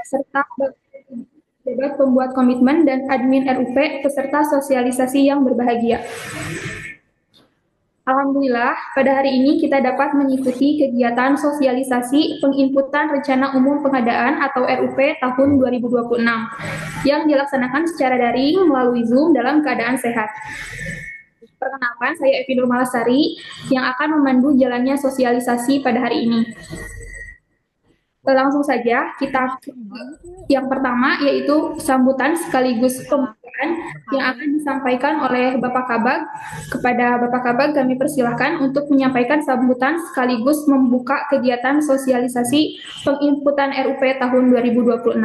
serta debat pembuat komitmen dan admin RUP peserta sosialisasi yang berbahagia. Alhamdulillah, pada hari ini kita dapat mengikuti kegiatan sosialisasi penginputan Rencana Umum Pengadaan atau RUP tahun 2026 yang dilaksanakan secara daring melalui Zoom dalam keadaan sehat. Perkenalkan, saya Evi Nurmalasari yang akan memandu jalannya sosialisasi pada hari ini. Langsung saja kita yang pertama yaitu sambutan sekaligus pembukaan yang akan disampaikan oleh Bapak Kabag. Kepada Bapak Kabag kami persilahkan untuk menyampaikan sambutan sekaligus membuka kegiatan sosialisasi penginputan RUP tahun 2026.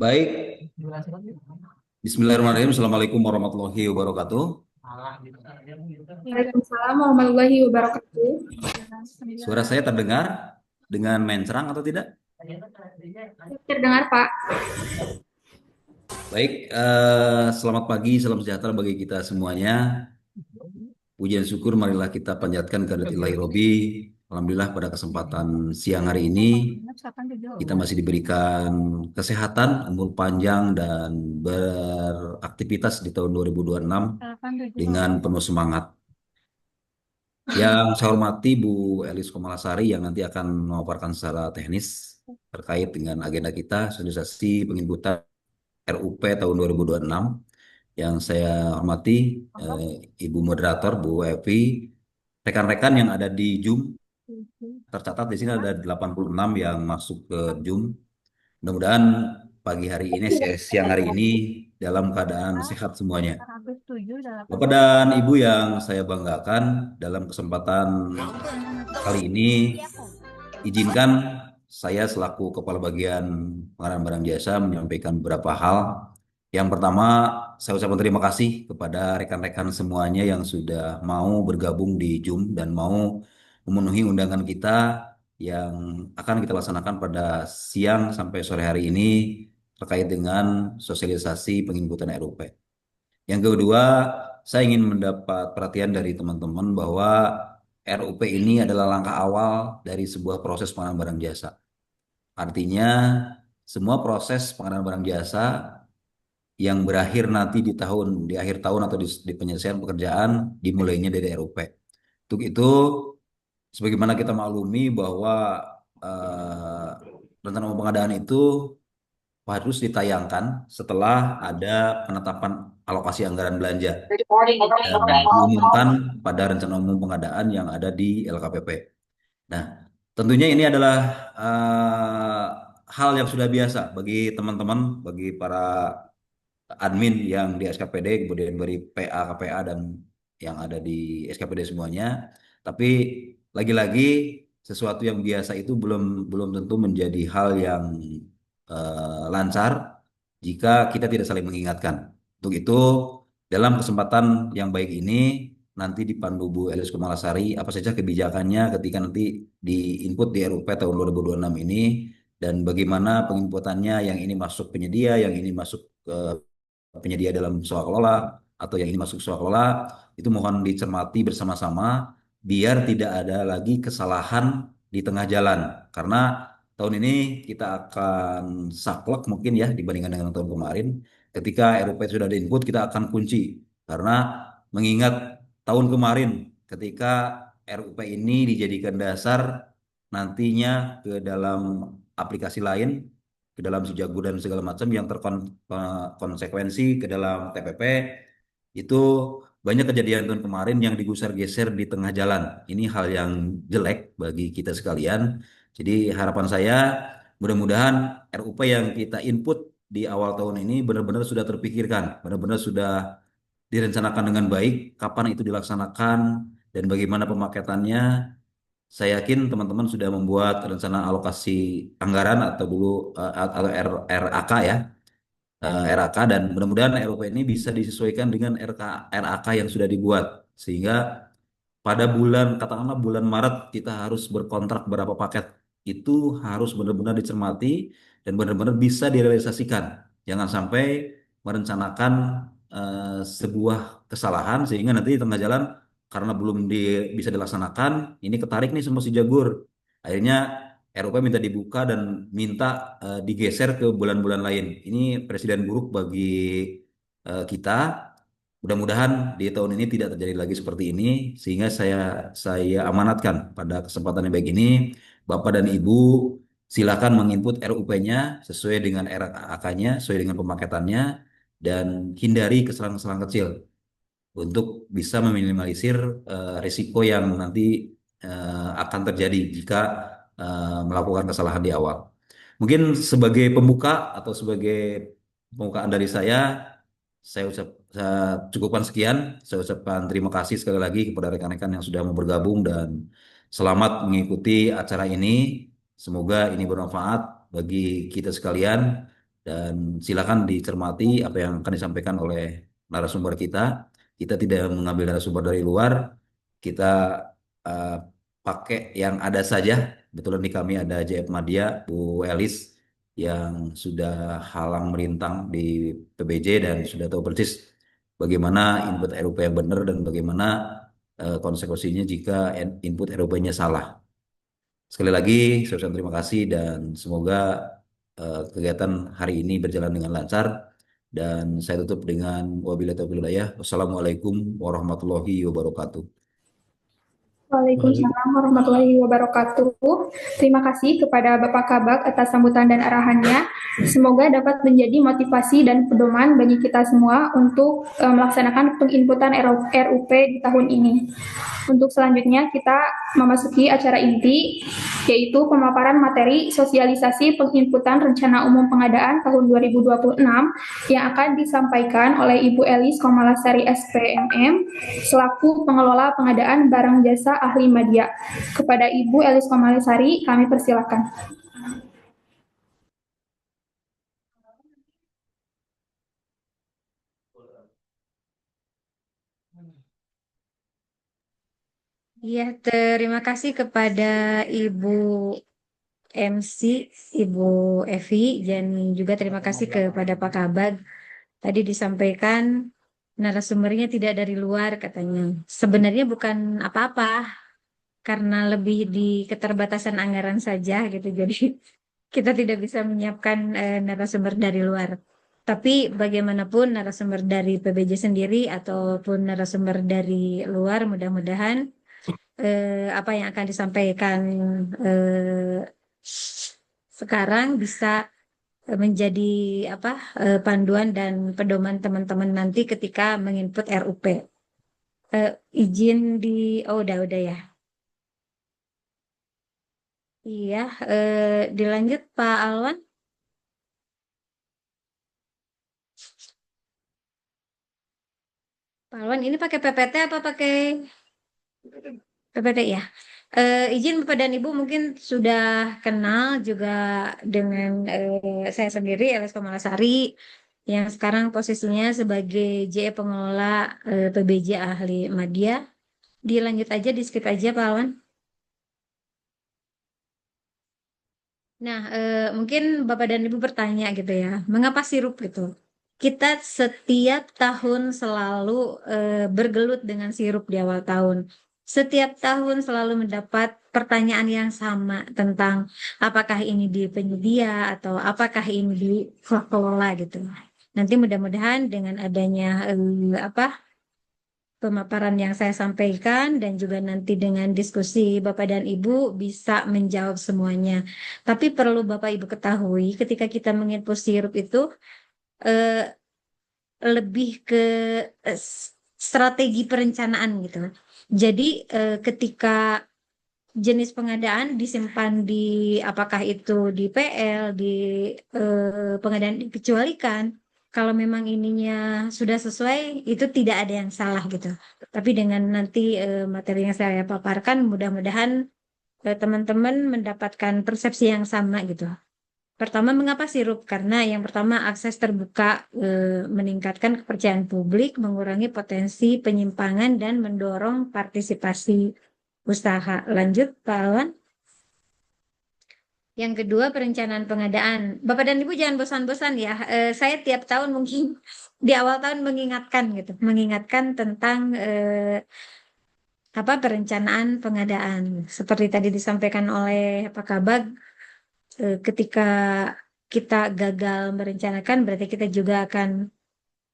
Baik, Bismillahirrahmanirrahim. Assalamualaikum warahmatullahi wabarakatuh. Waalaikumsalam warahmatullahi wabarakatuh. Suara saya terdengar dengan mencerang atau tidak? Terdengar, Pak. Baik, selamat pagi, salam sejahtera bagi kita semuanya. Puji dan syukur marilah kita panjatkan kehadirat Ilahi Robi. Alhamdulillah pada kesempatan siang hari ini kita masih diberikan kesehatan, umur panjang dan beraktivitas di tahun 2026 dengan penuh semangat. Yang saya hormati Bu Elis Komalasari yang nanti akan memaparkan secara teknis terkait dengan agenda kita sosialisasi penginputan RUP tahun 2026. Yang saya hormati Ibu Moderator Bu Evi, rekan-rekan yang ada di Zoom, tercatat di sini ada 86 yang masuk ke Zoom. Mudah-mudahan pagi hari ini, siang hari ini dalam keadaan sehat semuanya. Bapak dan Ibu yang saya banggakan, dalam kesempatan kali ini izinkan saya selaku Kepala Bagian Pengadaan Barang Jasa menyampaikan beberapa hal. Yang pertama, saya ucapkan terima kasih kepada rekan-rekan semuanya yang sudah mau bergabung di Zoom dan mau memenuhi undangan kita yang akan kita laksanakan pada siang sampai sore hari ini terkait dengan sosialisasi penginputan RUP. Yang kedua, saya ingin mendapat perhatian dari teman-teman bahwa RUP ini adalah langkah awal dari sebuah proses pengadaan barang jasa. Artinya, semua proses pengadaan barang jasa yang berakhir nanti di akhir tahun atau di penyelesaian pekerjaan dimulainya dari RUP. Untuk itu, sebagaimana kita maklumi bahwa eh, rencana umum pengadaan itu harus ditayangkan setelah ada penetapan alokasi anggaran belanja dan diumumkan pada rencana umum pengadaan yang ada di LKPP. Nah, tentunya ini adalah eh, hal yang sudah biasa bagi teman-teman, bagi para admin yang di SKPD, kemudian beri PA, KPA, dan yang ada di SKPD semuanya. Tapi lagi-lagi sesuatu yang biasa itu belum belum tentu menjadi hal yang lancar jika kita tidak saling mengingatkan. Untuk itu, dalam kesempatan yang baik ini, nanti dipandu Bu Elis Kumalasari, apa saja kebijakannya ketika nanti di input di RUP tahun 2026 ini, dan bagaimana penginputannya yang ini masuk penyedia, yang ini masuk ke penyedia dalam swakelola atau yang ini masuk swakelola, itu mohon dicermati bersama-sama biar tidak ada lagi kesalahan di tengah jalan. Karena tahun ini kita akan saklek mungkin ya dibandingkan dengan tahun kemarin. Ketika RUP sudah ada input kita akan kunci. Karena mengingat tahun kemarin ketika RUP ini dijadikan dasar nantinya ke dalam aplikasi lain, ke dalam Sejago dan segala macam yang terkonsekuensi ke dalam TPP, itu banyak kejadian tahun kemarin yang digusar-geser di tengah jalan. Ini hal yang jelek bagi kita sekalian. Jadi harapan saya mudah-mudahan RUP yang kita input di awal tahun ini benar-benar sudah terpikirkan, benar-benar sudah direncanakan dengan baik, kapan itu dilaksanakan dan bagaimana pemaketannya. Saya yakin teman-teman sudah membuat rencana alokasi anggaran atau dulu atau RAK ya, RAK, dan mudah-mudahan RUP ini bisa disesuaikan dengan RAK yang sudah dibuat sehingga pada bulan katakanlah bulan Maret kita harus berkontrak berapa paket itu harus benar-benar dicermati dan benar-benar bisa direalisasikan. Jangan sampai merencanakan sebuah kesalahan sehingga nanti di tengah jalan karena belum bisa dilaksanakan ini ketarik nih sama si Jagur. Akhirnya RUP minta dibuka dan minta digeser ke bulan-bulan lain. Ini presiden buruk bagi kita. Mudah-mudahan di tahun ini tidak terjadi lagi seperti ini, sehingga saya amanatkan pada kesempatan yang baik ini, Bapak dan Ibu silakan menginput RUP-nya sesuai dengan RAK-nya, sesuai dengan pemaketannya, dan hindari kesalahan-kesalahan kecil untuk bisa meminimalisir risiko yang nanti akan terjadi jika melakukan kesalahan di awal. Mungkin sebagai pembuka atau sebagai pembukaan dari saya cukupkan sekian. Saya ucapkan terima kasih sekali lagi kepada rekan-rekan yang sudah mau bergabung dan selamat mengikuti acara ini. Semoga ini bermanfaat bagi kita sekalian dan silakan dicermati apa yang akan disampaikan oleh narasumber kita. Kita tidak mengambil narasumber dari luar, kita eh, pakai yang ada saja. Kebetulan di kami ada JF Madia, Bu Elis, yang sudah halang melintang di PBJ dan sudah tahu persis bagaimana input RUP yang benar dan bagaimana konsekuensinya jika input RUP-nya salah. Sekali lagi, saya ucapkan terima kasih dan semoga kegiatan hari ini berjalan dengan lancar. Dan saya tutup dengan wabillahi taufiq wal hidayah. Wassalamualaikum warahmatullahi wabarakatuh. Waalaikumsalam warahmatullahi wabarakatuh. Terima kasih kepada Bapak Kabak atas sambutan dan arahannya. Semoga dapat menjadi motivasi dan pedoman bagi kita semua untuk melaksanakan penginputan RUP di tahun ini. Untuk selanjutnya kita memasuki acara inti, yaitu pemaparan materi sosialisasi penginputan rencana umum pengadaan tahun 2026 yang akan disampaikan oleh Ibu Elis Komalasari SPMM selaku pengelola pengadaan barang jasa ahli media. Kepada Ibu Elis Komalasari, kami persilakan. Iya, terima kasih kepada Ibu MC, Ibu Evi, dan juga terima kasih kepada Pak Kabag. Tadi disampaikan narasumbernya tidak dari luar katanya. Sebenarnya bukan apa-apa, karena lebih di keterbatasan anggaran saja gitu. Jadi kita tidak bisa menyiapkan narasumber dari luar. Tapi bagaimanapun narasumber dari PBJ sendiri ataupun narasumber dari luar, mudah-mudahan apa yang akan disampaikan eh, sekarang bisa menjadi apa panduan dan pedoman teman-teman nanti ketika menginput RUP. Izin di udah ya. Iya, dilanjut Pak Alwan. Pak Alwan ini pakai PPT apa pakai PPT ya? Izin Bapak dan Ibu mungkin sudah kenal juga dengan saya sendiri, Elis Komalasari, yang sekarang posisinya sebagai JE Pengelola PBJ Ahli Madya. Dilanjut aja, di skip aja Pak Alwan. Nah, mungkin Bapak dan Ibu bertanya gitu ya, mengapa sirup gitu? Kita setiap tahun selalu bergelut dengan sirup di awal tahun. Setiap tahun selalu mendapat pertanyaan yang sama tentang apakah ini di penyedia atau apakah ini di pengelola gitu. Nanti mudah-mudahan dengan adanya apa pemaparan yang saya sampaikan dan juga nanti dengan diskusi Bapak dan Ibu bisa menjawab semuanya. Tapi perlu Bapak Ibu ketahui ketika kita menginput sirup itu eh, lebih ke strategi perencanaan gitu. Jadi ketika jenis pengadaan disimpan di apakah itu di PL, di pengadaan dikecualikan, kalau memang ininya sudah sesuai, itu tidak ada yang salah gitu. Tapi dengan nanti materi yang saya paparkan, mudah-mudahan teman-teman mendapatkan persepsi yang sama gitu. Pertama, mengapa sirup? Karena yang pertama akses terbuka meningkatkan kepercayaan publik, mengurangi potensi penyimpangan dan mendorong partisipasi usaha. Lanjut, Pak Alwan. Yang kedua, perencanaan pengadaan. Bapak dan Ibu jangan bosan-bosan ya. Saya tiap tahun mungkin di awal tahun mengingatkan gitu, mengingatkan tentang perencanaan pengadaan. Seperti tadi disampaikan oleh Pak Kabag, ketika kita gagal merencanakan, berarti kita juga akan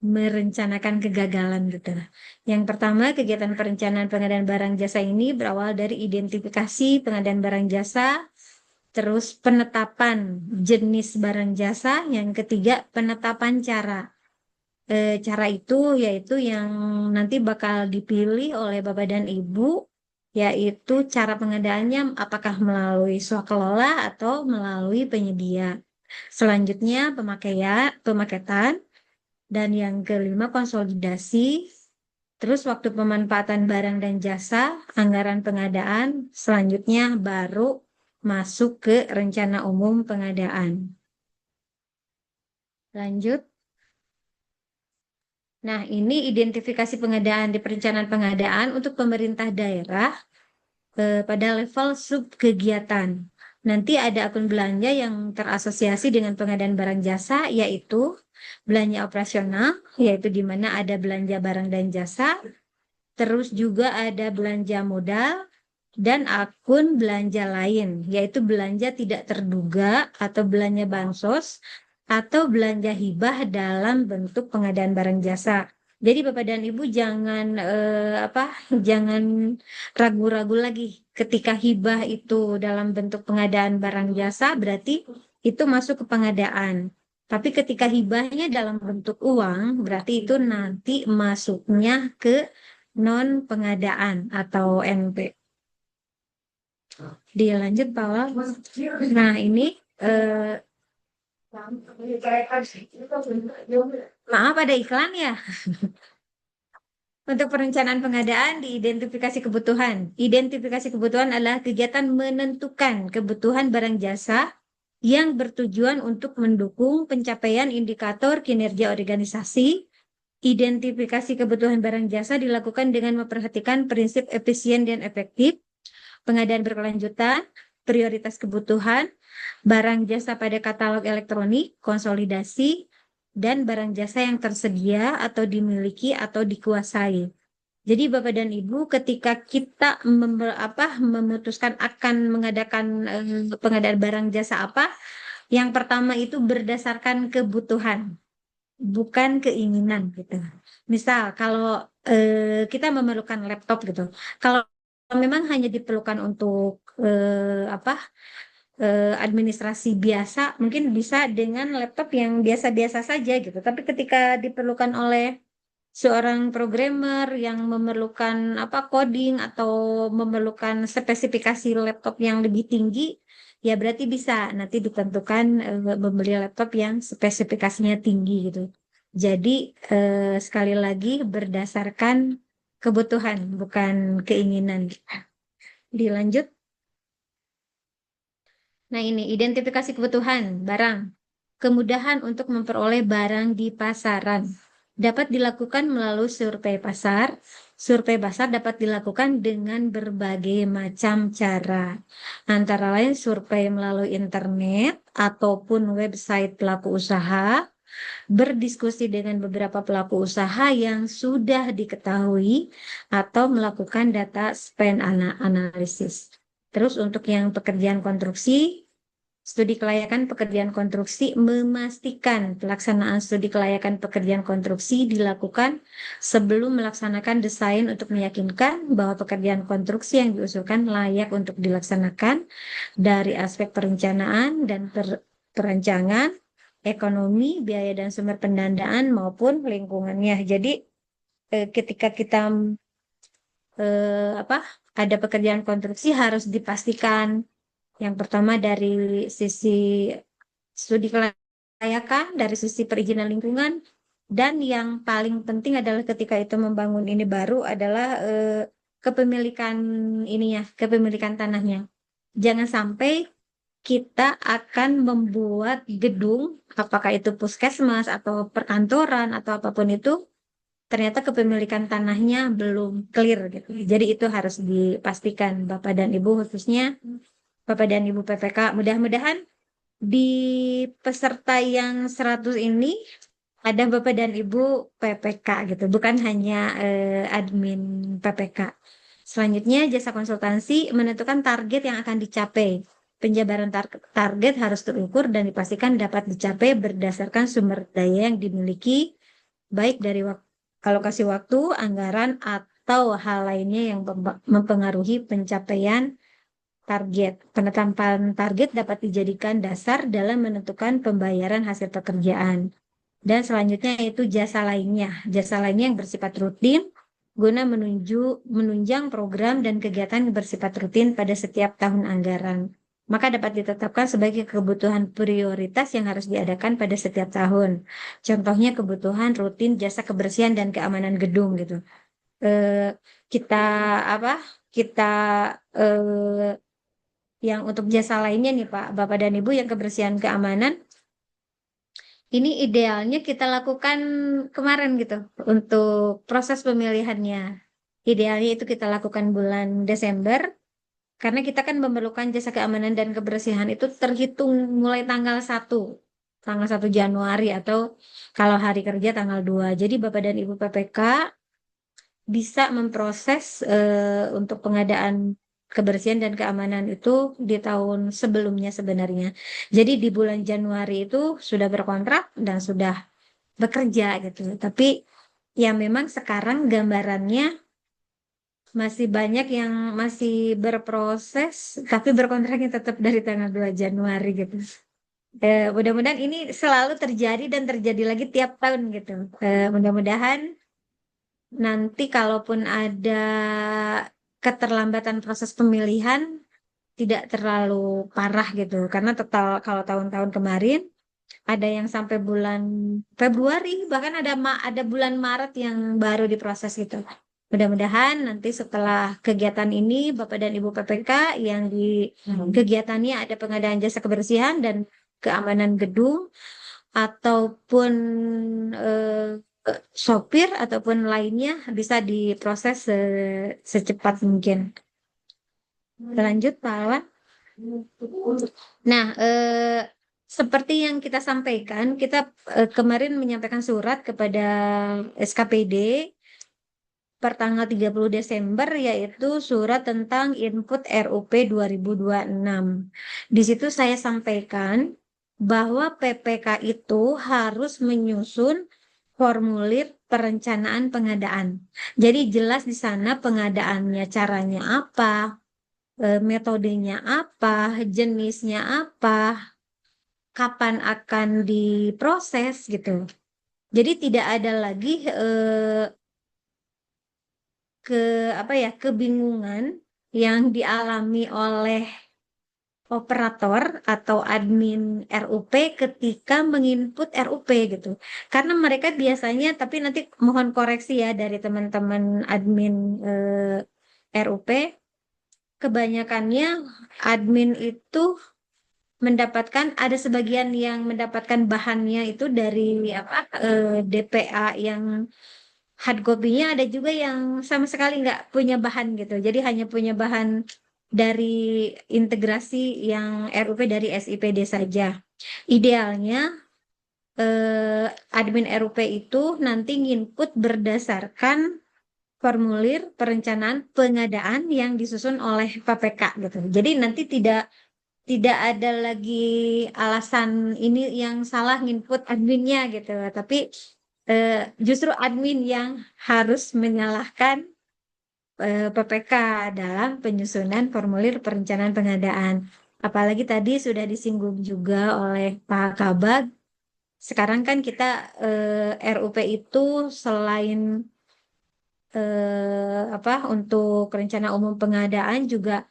merencanakan kegagalan gitu. Yang pertama, kegiatan perencanaan pengadaan barang jasa ini berawal dari identifikasi pengadaan barang jasa, terus penetapan jenis barang jasa, yang ketiga penetapan cara. Cara itu yaitu yang nanti bakal dipilih oleh Bapak dan Ibu, yaitu cara pengadaannya apakah melalui swakelola atau melalui penyedia. Selanjutnya pemaketan, dan yang kelima konsolidasi, terus waktu pemanfaatan barang dan jasa, anggaran pengadaan, selanjutnya baru masuk ke rencana umum pengadaan. Lanjut. Nah, ini identifikasi pengadaan di perencanaan pengadaan untuk pemerintah daerah pada level subkegiatan. Nanti ada akun belanja yang terasosiasi dengan pengadaan barang jasa, yaitu belanja operasional, yaitu di mana ada belanja barang dan jasa, terus juga ada belanja modal, dan akun belanja lain, yaitu belanja tidak terduga atau belanja bansos, atau belanja hibah dalam bentuk pengadaan barang jasa. Jadi Bapak dan Ibu jangan ragu-ragu lagi ketika hibah itu dalam bentuk pengadaan barang jasa berarti itu masuk ke pengadaan. Tapi ketika hibahnya dalam bentuk uang berarti itu nanti masuknya ke non pengadaan atau NP. Dilanjut Pak Wal. Nah ini maaf ada iklan ya. Untuk perencanaan pengadaan diidentifikasi kebutuhan. Identifikasi kebutuhan adalah kegiatan menentukan kebutuhan barang jasa yang bertujuan untuk mendukung pencapaian indikator kinerja organisasi. Identifikasi kebutuhan barang jasa dilakukan dengan memperhatikan prinsip efisien dan efektif, pengadaan berkelanjutan, prioritas kebutuhan, barang jasa pada katalog elektronik, konsolidasi, dan barang jasa yang tersedia atau dimiliki atau dikuasai. Jadi Bapak dan Ibu ketika kita memutuskan akan mengadakan pengadaan barang jasa apa, yang pertama itu berdasarkan kebutuhan, bukan keinginan gitu. Misal kalau kita memerlukan laptop gitu, kalau memang hanya diperlukan untuk administrasi biasa, mungkin bisa dengan laptop yang biasa-biasa saja gitu. Tapi ketika diperlukan oleh seorang programmer yang memerlukan coding atau memerlukan spesifikasi laptop yang lebih tinggi, ya berarti bisa nanti ditentukan membeli laptop yang spesifikasinya tinggi gitu. Jadi sekali lagi berdasarkan kebutuhan, bukan keinginan. Dilanjut. Nah ini identifikasi kebutuhan barang. Kemudahan untuk memperoleh barang di pasaran dapat dilakukan melalui survei pasar. Survei pasar dapat dilakukan dengan berbagai macam cara. Antara lain survei melalui internet ataupun website pelaku usaha, berdiskusi dengan beberapa pelaku usaha yang sudah diketahui, atau melakukan data spend analysis. Terus untuk yang pekerjaan konstruksi, studi kelayakan pekerjaan konstruksi memastikan pelaksanaan studi kelayakan pekerjaan konstruksi dilakukan sebelum melaksanakan desain untuk meyakinkan bahwa pekerjaan konstruksi yang diusulkan layak untuk dilaksanakan dari aspek perencanaan dan perancangan, ekonomi, biaya dan sumber pendanaan maupun lingkungannya. Jadi ketika kita ada pekerjaan konstruksi harus dipastikan yang pertama dari sisi studi kelayakan, dari sisi perizinan lingkungan, dan yang paling penting adalah ketika itu membangun ini baru adalah kepemilikan kepemilikan tanahnya. Jangan sampai kita akan membuat gedung, apakah itu puskesmas atau perkantoran atau apapun itu, ternyata kepemilikan tanahnya belum clear gitu. Jadi itu harus dipastikan Bapak dan Ibu, khususnya Bapak dan Ibu PPK. Mudah-mudahan di peserta yang 100 ini ada Bapak dan Ibu PPK gitu, bukan hanya admin PPK. Selanjutnya, jasa konsultansi menentukan target yang akan dicapai. Penjabaran target harus terukur dan dipastikan dapat dicapai berdasarkan sumber daya yang dimiliki, baik dari alokasi waktu, anggaran, atau hal lainnya yang mempengaruhi pencapaian target. Penetapan target dapat dijadikan dasar dalam menentukan pembayaran hasil pekerjaan. Dan selanjutnya itu jasa lainnya. Jasa lainnya yang bersifat rutin guna menunjang program dan kegiatan yang bersifat rutin pada setiap tahun anggaran. Maka dapat ditetapkan sebagai kebutuhan prioritas yang harus diadakan pada setiap tahun. Contohnya kebutuhan rutin jasa kebersihan dan keamanan gedung gitu. Kita apa? Kita yang untuk jasa lainnya nih Pak, Bapak dan Ibu yang kebersihan keamanan ini idealnya kita lakukan kemarin gitu untuk proses pemilihannya. Idealnya itu kita lakukan bulan Desember karena kita kan memerlukan jasa keamanan dan kebersihan itu terhitung mulai tanggal 1 Januari atau kalau hari kerja tanggal 2. Jadi Bapak dan Ibu PPK bisa memproses untuk pengadaan kebersihan dan keamanan itu di tahun sebelumnya sebenarnya. Jadi di bulan Januari itu sudah berkontrak dan sudah bekerja gitu. Tapi ya memang sekarang gambarannya masih banyak yang masih berproses tapi berkontraknya tetap dari tanggal 2 Januari gitu. Mudah-mudahan ini selalu terjadi dan terjadi lagi tiap tahun gitu. Mudah-mudahan nanti kalaupun ada keterlambatan proses pemilihan tidak terlalu parah gitu. Karena total kalau tahun-tahun kemarin ada yang sampai bulan Februari, bahkan ada bulan Maret yang baru diproses gitu. Mudah-mudahan nanti setelah kegiatan ini Bapak dan Ibu PPK yang di kegiatannya ada pengadaan jasa kebersihan dan keamanan gedung ataupun eh, sopir ataupun lainnya bisa diproses secepat mungkin. Lanjut Pak Awan. Nah, seperti yang kita sampaikan, kita kemarin menyampaikan surat kepada SKPD pertanggal 30 Desember yaitu surat tentang input RUP 2026. Di situ saya sampaikan bahwa PPK itu harus menyusun formulir perencanaan pengadaan. Jadi jelas di sana pengadaannya caranya apa, metodenya apa, jenisnya apa, kapan akan diproses gitu. Jadi tidak ada lagi kebingungan yang dialami oleh operator atau admin RUP ketika menginput RUP gitu. Karena mereka biasanya, tapi nanti mohon koreksi ya dari teman-teman admin RUP, kebanyakannya admin itu ada sebagian yang mendapatkan bahannya itu dari DPA yang hard copy-nya, ada juga yang sama sekali nggak punya bahan gitu. Jadi hanya punya bahan dari integrasi yang RUP dari SIPD saja. Idealnya admin RUP itu nanti nginput berdasarkan formulir perencanaan pengadaan yang disusun oleh PPK gitu. Jadi nanti tidak ada lagi alasan ini yang salah nginput adminnya gitu, tapi justru admin yang harus menyalahkan PPK dalam penyusunan formulir perencanaan pengadaan. Apalagi tadi sudah disinggung juga oleh Pak Kabag, sekarang kan kita RUP itu selain untuk rencana umum pengadaan juga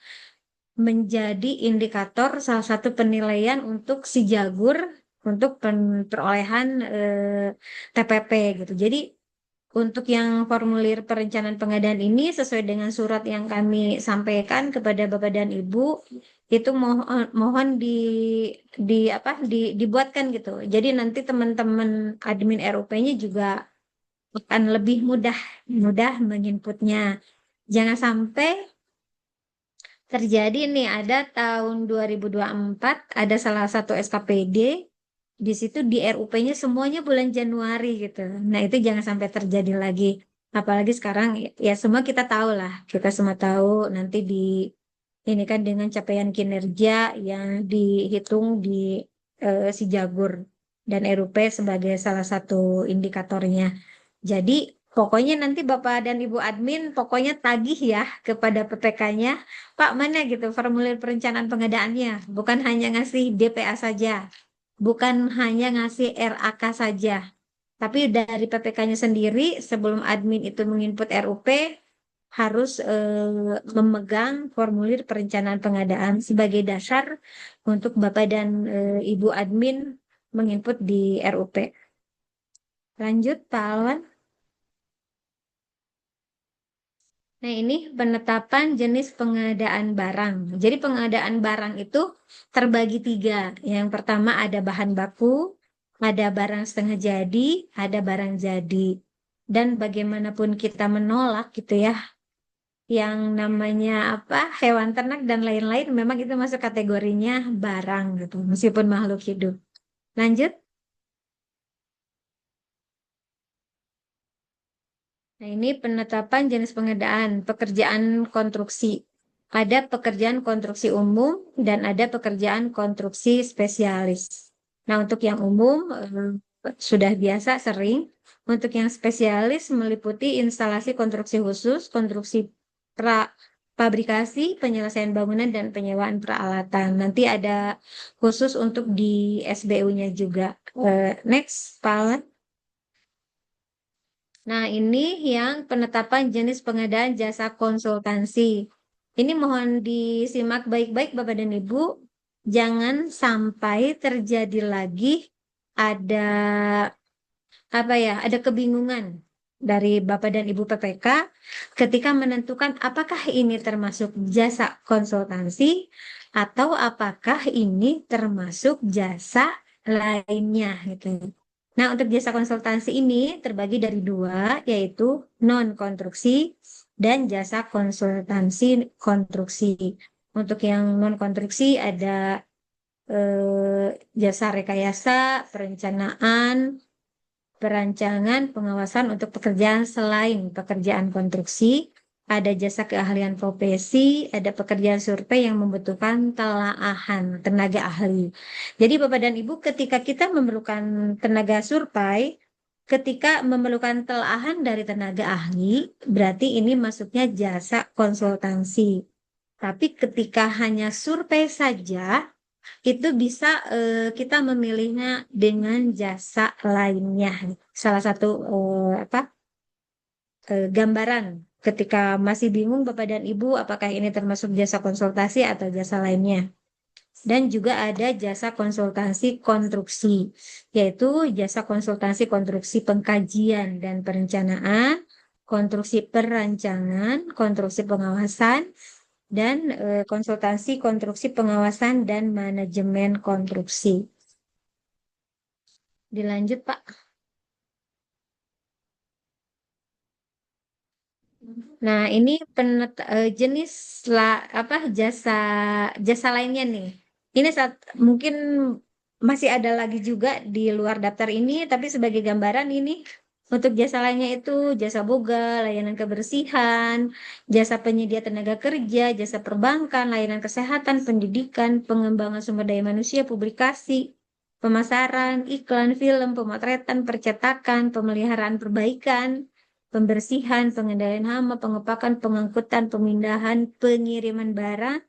menjadi indikator salah satu penilaian untuk si Jagur untuk perolehan TPP gitu. Jadi untuk yang formulir perencanaan pengadaan ini sesuai dengan surat yang kami sampaikan kepada Bapak dan Ibu itu mohon dibuatkan gitu. Jadi nanti teman-teman admin RUP-nya juga akan lebih mudah menginputnya. Jangan sampai terjadi nih ada tahun 2024 ada salah satu SKPD di situ di RUP-nya semuanya bulan Januari gitu. Nah, itu jangan sampai terjadi lagi. Apalagi sekarang ya semua kita tahu lah, kita semua tahu nanti ini kan dengan capaian kinerja yang dihitung di si Jagur dan RUP sebagai salah satu indikatornya. Jadi pokoknya nanti Bapak dan Ibu admin pokoknya tagih ya kepada PPK-nya, Pak mana gitu formulir perencanaan pengadaannya, bukan hanya ngasih DPA saja, bukan hanya ngasih RAK saja. Tapi dari PPK-nya sendiri sebelum admin itu menginput RUP harus memegang formulir perencanaan pengadaan sebagai dasar untuk Bapak dan Ibu admin menginput di RUP. Lanjut, Pak Alwan. Nah, ini penetapan jenis pengadaan barang. Jadi pengadaan barang itu terbagi 3. Yang pertama ada bahan baku, ada barang setengah jadi, ada barang jadi. Dan bagaimanapun kita menolak gitu ya, yang namanya apa hewan ternak dan lain-lain memang itu masuk kategorinya barang gitu, meskipun makhluk hidup. Lanjut. Nah, ini penetapan jenis pengadaan, pekerjaan konstruksi. Ada pekerjaan konstruksi umum dan ada pekerjaan konstruksi spesialis. Nah, untuk yang umum sudah biasa sering. Untuk yang spesialis meliputi instalasi konstruksi khusus, konstruksi fabrikasi, penyelesaian bangunan, dan penyewaan peralatan. Nanti ada khusus untuk di SBU-nya juga. Next, Pak Alan. Nah, ini yang penetapan jenis pengadaan jasa konsultansi. Ini mohon disimak baik-baik Bapak dan Ibu. Jangan sampai terjadi lagi ada ada kebingungan dari Bapak dan Ibu PPK ketika menentukan apakah ini termasuk jasa konsultansi atau apakah ini termasuk jasa lainnya gitu. Nah, untuk jasa konsultansi ini terbagi dari 2, yaitu non-konstruksi dan jasa konsultansi konstruksi. Untuk yang non-konstruksi ada jasa rekayasa, perencanaan, perancangan, pengawasan untuk pekerjaan selain pekerjaan konstruksi, ada jasa keahlian profesi, ada pekerjaan survei yang membutuhkan telaahan, tenaga ahli. Jadi Bapak dan Ibu, ketika kita memerlukan tenaga survei, ketika memerlukan telaahan dari tenaga ahli, berarti ini masuknya jasa konsultansi. Tapi ketika hanya survei saja, itu bisa kita memilihnya dengan jasa lainnya. Salah satu gambaran ketika masih bingung Bapak dan Ibu apakah ini termasuk jasa konsultasi atau jasa lainnya. Dan juga ada jasa konsultansi konstruksi, yaitu jasa konsultansi konstruksi pengkajian dan perencanaan, konstruksi perancangan, konstruksi pengawasan, dan konsultansi konstruksi pengawasan dan manajemen konstruksi. Dilanjut, Pak. Nah, ini jenis jasa jasa lainnya nih. Ini mungkin masih ada lagi juga di luar daftar ini, tapi sebagai gambaran ini untuk jasa lainnya itu jasa boga, layanan kebersihan, jasa penyedia tenaga kerja, jasa perbankan, layanan kesehatan, pendidikan, pengembangan sumber daya manusia, publikasi, pemasaran, iklan, film, pemotretan, percetakan, pemeliharaan perbaikan, pembersihan, pengendalian hama, pengepakan, pengangkutan, pemindahan, pengiriman barang,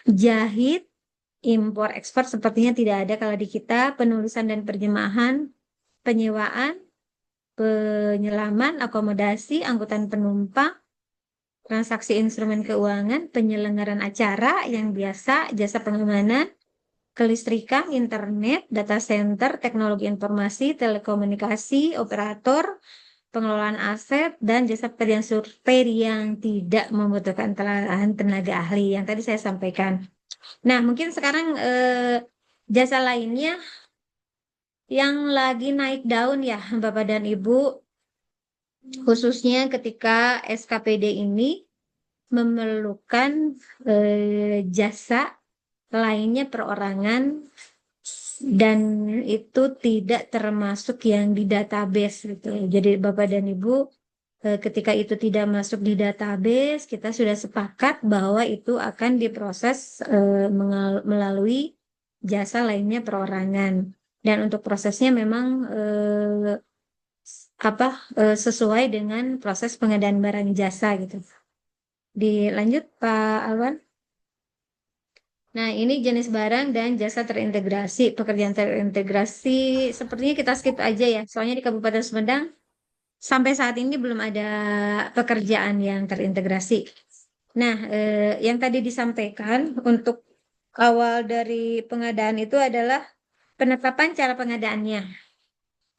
jahit, impor ekspor sepertinya tidak ada kalau di kita, penulisan dan terjemahan, penyewaan, penyelaman, akomodasi, angkutan penumpang, transaksi instrumen keuangan, penyelenggaraan acara yang biasa, jasa pengamanan, kelistrikan, internet, data center, teknologi informasi, telekomunikasi, operator, pengelolaan aset, dan jasa pekerjaan survei yang tidak membutuhkan telaahan tenaga ahli yang tadi saya sampaikan. Nah, mungkin sekarang jasa lainnya yang lagi naik daun ya, Bapak dan Ibu, khususnya ketika SKPD ini memerlukan jasa lainnya perorangan dan itu tidak termasuk yang di database gitu. Jadi Bapak dan Ibu Ketika itu tidak masuk di database, kita sudah sepakat bahwa itu akan diproses melalui jasa lainnya perorangan. Dan untuk prosesnya memang sesuai dengan proses pengadaan barang jasa gitu. Dilanjut Pak Alwan. Nah, ini jenis barang dan jasa terintegrasi. Pekerjaan terintegrasi sepertinya kita skip aja ya. Soalnya di Kabupaten Sumedang sampai saat ini belum ada pekerjaan yang terintegrasi. Nah, yang tadi disampaikan untuk awal dari pengadaan itu adalah penetapan cara pengadaannya.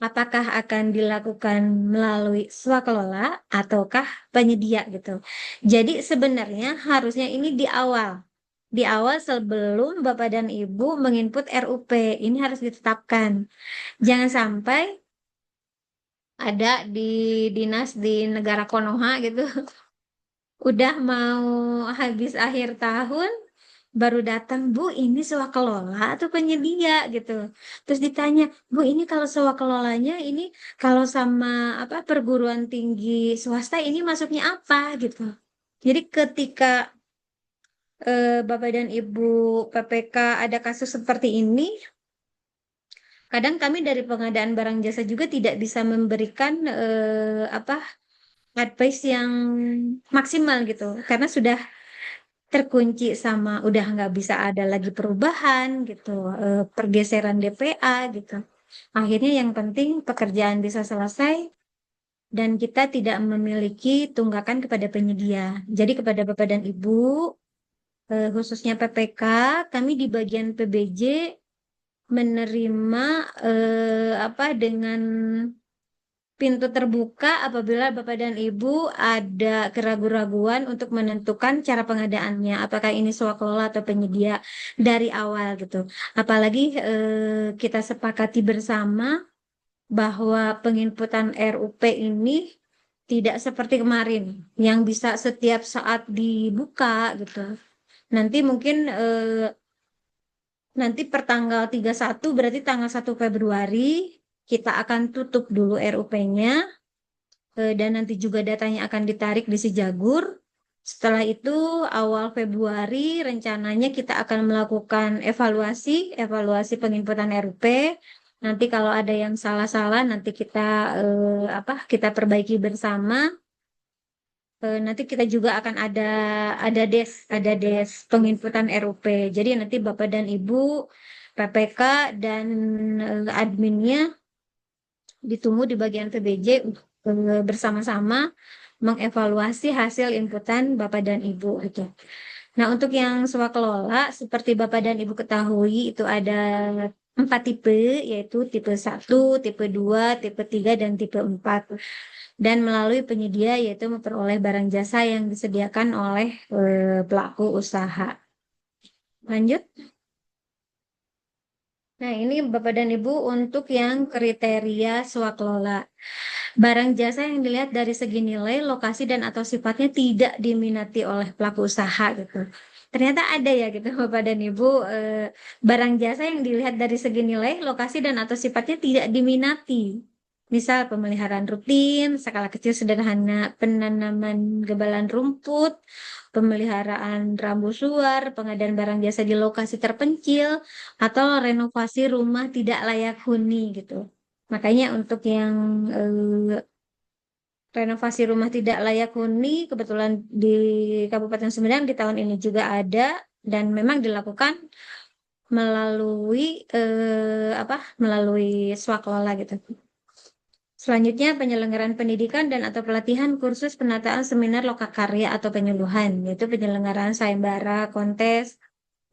Apakah akan dilakukan melalui swakelola ataukah penyedia gitu. Jadi sebenarnya harusnya ini di awal sebelum Bapak dan Ibu menginput RUP, ini harus ditetapkan. Jangan sampai ada di dinas di negara Konoha gitu, udah mau habis akhir tahun, baru datang, Bu, ini swakelola atau penyedia gitu. Terus ditanya, Bu, ini kalau swakelolanya ini kalau sama perguruan tinggi swasta ini masuknya apa gitu. Jadi ketika Bapak dan Ibu PPK ada kasus seperti ini, kadang kami dari pengadaan barang jasa juga tidak bisa memberikan advice yang maksimal gitu, karena sudah terkunci sama udah nggak bisa ada lagi perubahan gitu, pergeseran DPA gitu. Akhirnya yang penting pekerjaan bisa selesai dan kita tidak memiliki tunggakan kepada penyedia. Jadi kepada Bapak dan Ibu, khususnya PPK, kami di bagian PBJ menerima dengan pintu terbuka apabila Bapak dan Ibu ada keraguan-raguan untuk menentukan cara pengadaannya, apakah ini swakelola atau penyedia dari awal gitu. Apalagi kita sepakati bersama bahwa penginputan RUP ini tidak seperti kemarin yang bisa setiap saat dibuka gitu. Nanti mungkin nanti per tanggal 31 berarti tanggal 1 Februari kita akan tutup dulu RUP-nya. Dan nanti juga datanya akan ditarik di Sejagur. Setelah itu awal Februari rencananya kita akan melakukan evaluasi penginputan RUP. Nanti kalau ada yang salah-salah nanti kita perbaiki bersama. Nanti kita juga akan ada des penginputan RUP. Jadi nanti Bapak dan Ibu PPK dan adminnya ditunggu di bagian PBJ untuk bersama-sama mengevaluasi hasil inputan Bapak dan Ibu gitu. Nah, untuk yang swakelola seperti Bapak dan Ibu ketahui itu ada 4 tipe, yaitu tipe 1, tipe 2, tipe 3, dan tipe 4. Dan melalui penyedia yaitu memperoleh barang jasa yang disediakan oleh pelaku usaha. Lanjut. Nah, ini Bapak dan Ibu untuk yang kriteria swakelola. Barang jasa yang dilihat dari segi nilai, lokasi, dan atau sifatnya tidak diminati oleh pelaku usaha gitu. Ternyata ada ya gitu Bapak dan Ibu, barang jasa yang dilihat dari segi nilai, lokasi, dan atau sifatnya tidak diminati. Misal pemeliharaan rutin, skala kecil sederhana, penanaman gebalan rumput, pemeliharaan rambu suar, pengadaan barang jasa di lokasi terpencil, atau renovasi rumah tidak layak huni gitu. Makanya untuk yang renovasi rumah tidak layak huni kebetulan di Kabupaten Sumedang di tahun ini juga ada dan memang dilakukan melalui melalui swakelola gitu. Selanjutnya penyelenggaraan pendidikan dan atau pelatihan kursus penataan seminar lokakarya atau penyuluhan, yaitu penyelenggaraan sayembara, kontes,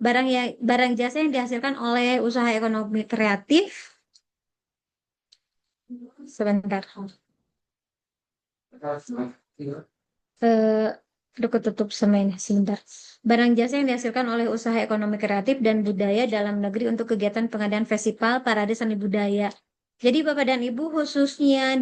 barang jasa yang dihasilkan oleh usaha ekonomi kreatif. Sebentar. Tutup semen sebentar. Barang jasa yang dihasilkan oleh usaha ekonomi kreatif dan budaya dalam negeri untuk kegiatan pengadaan festival, parade seni budaya. Jadi Bapak dan Ibu khususnya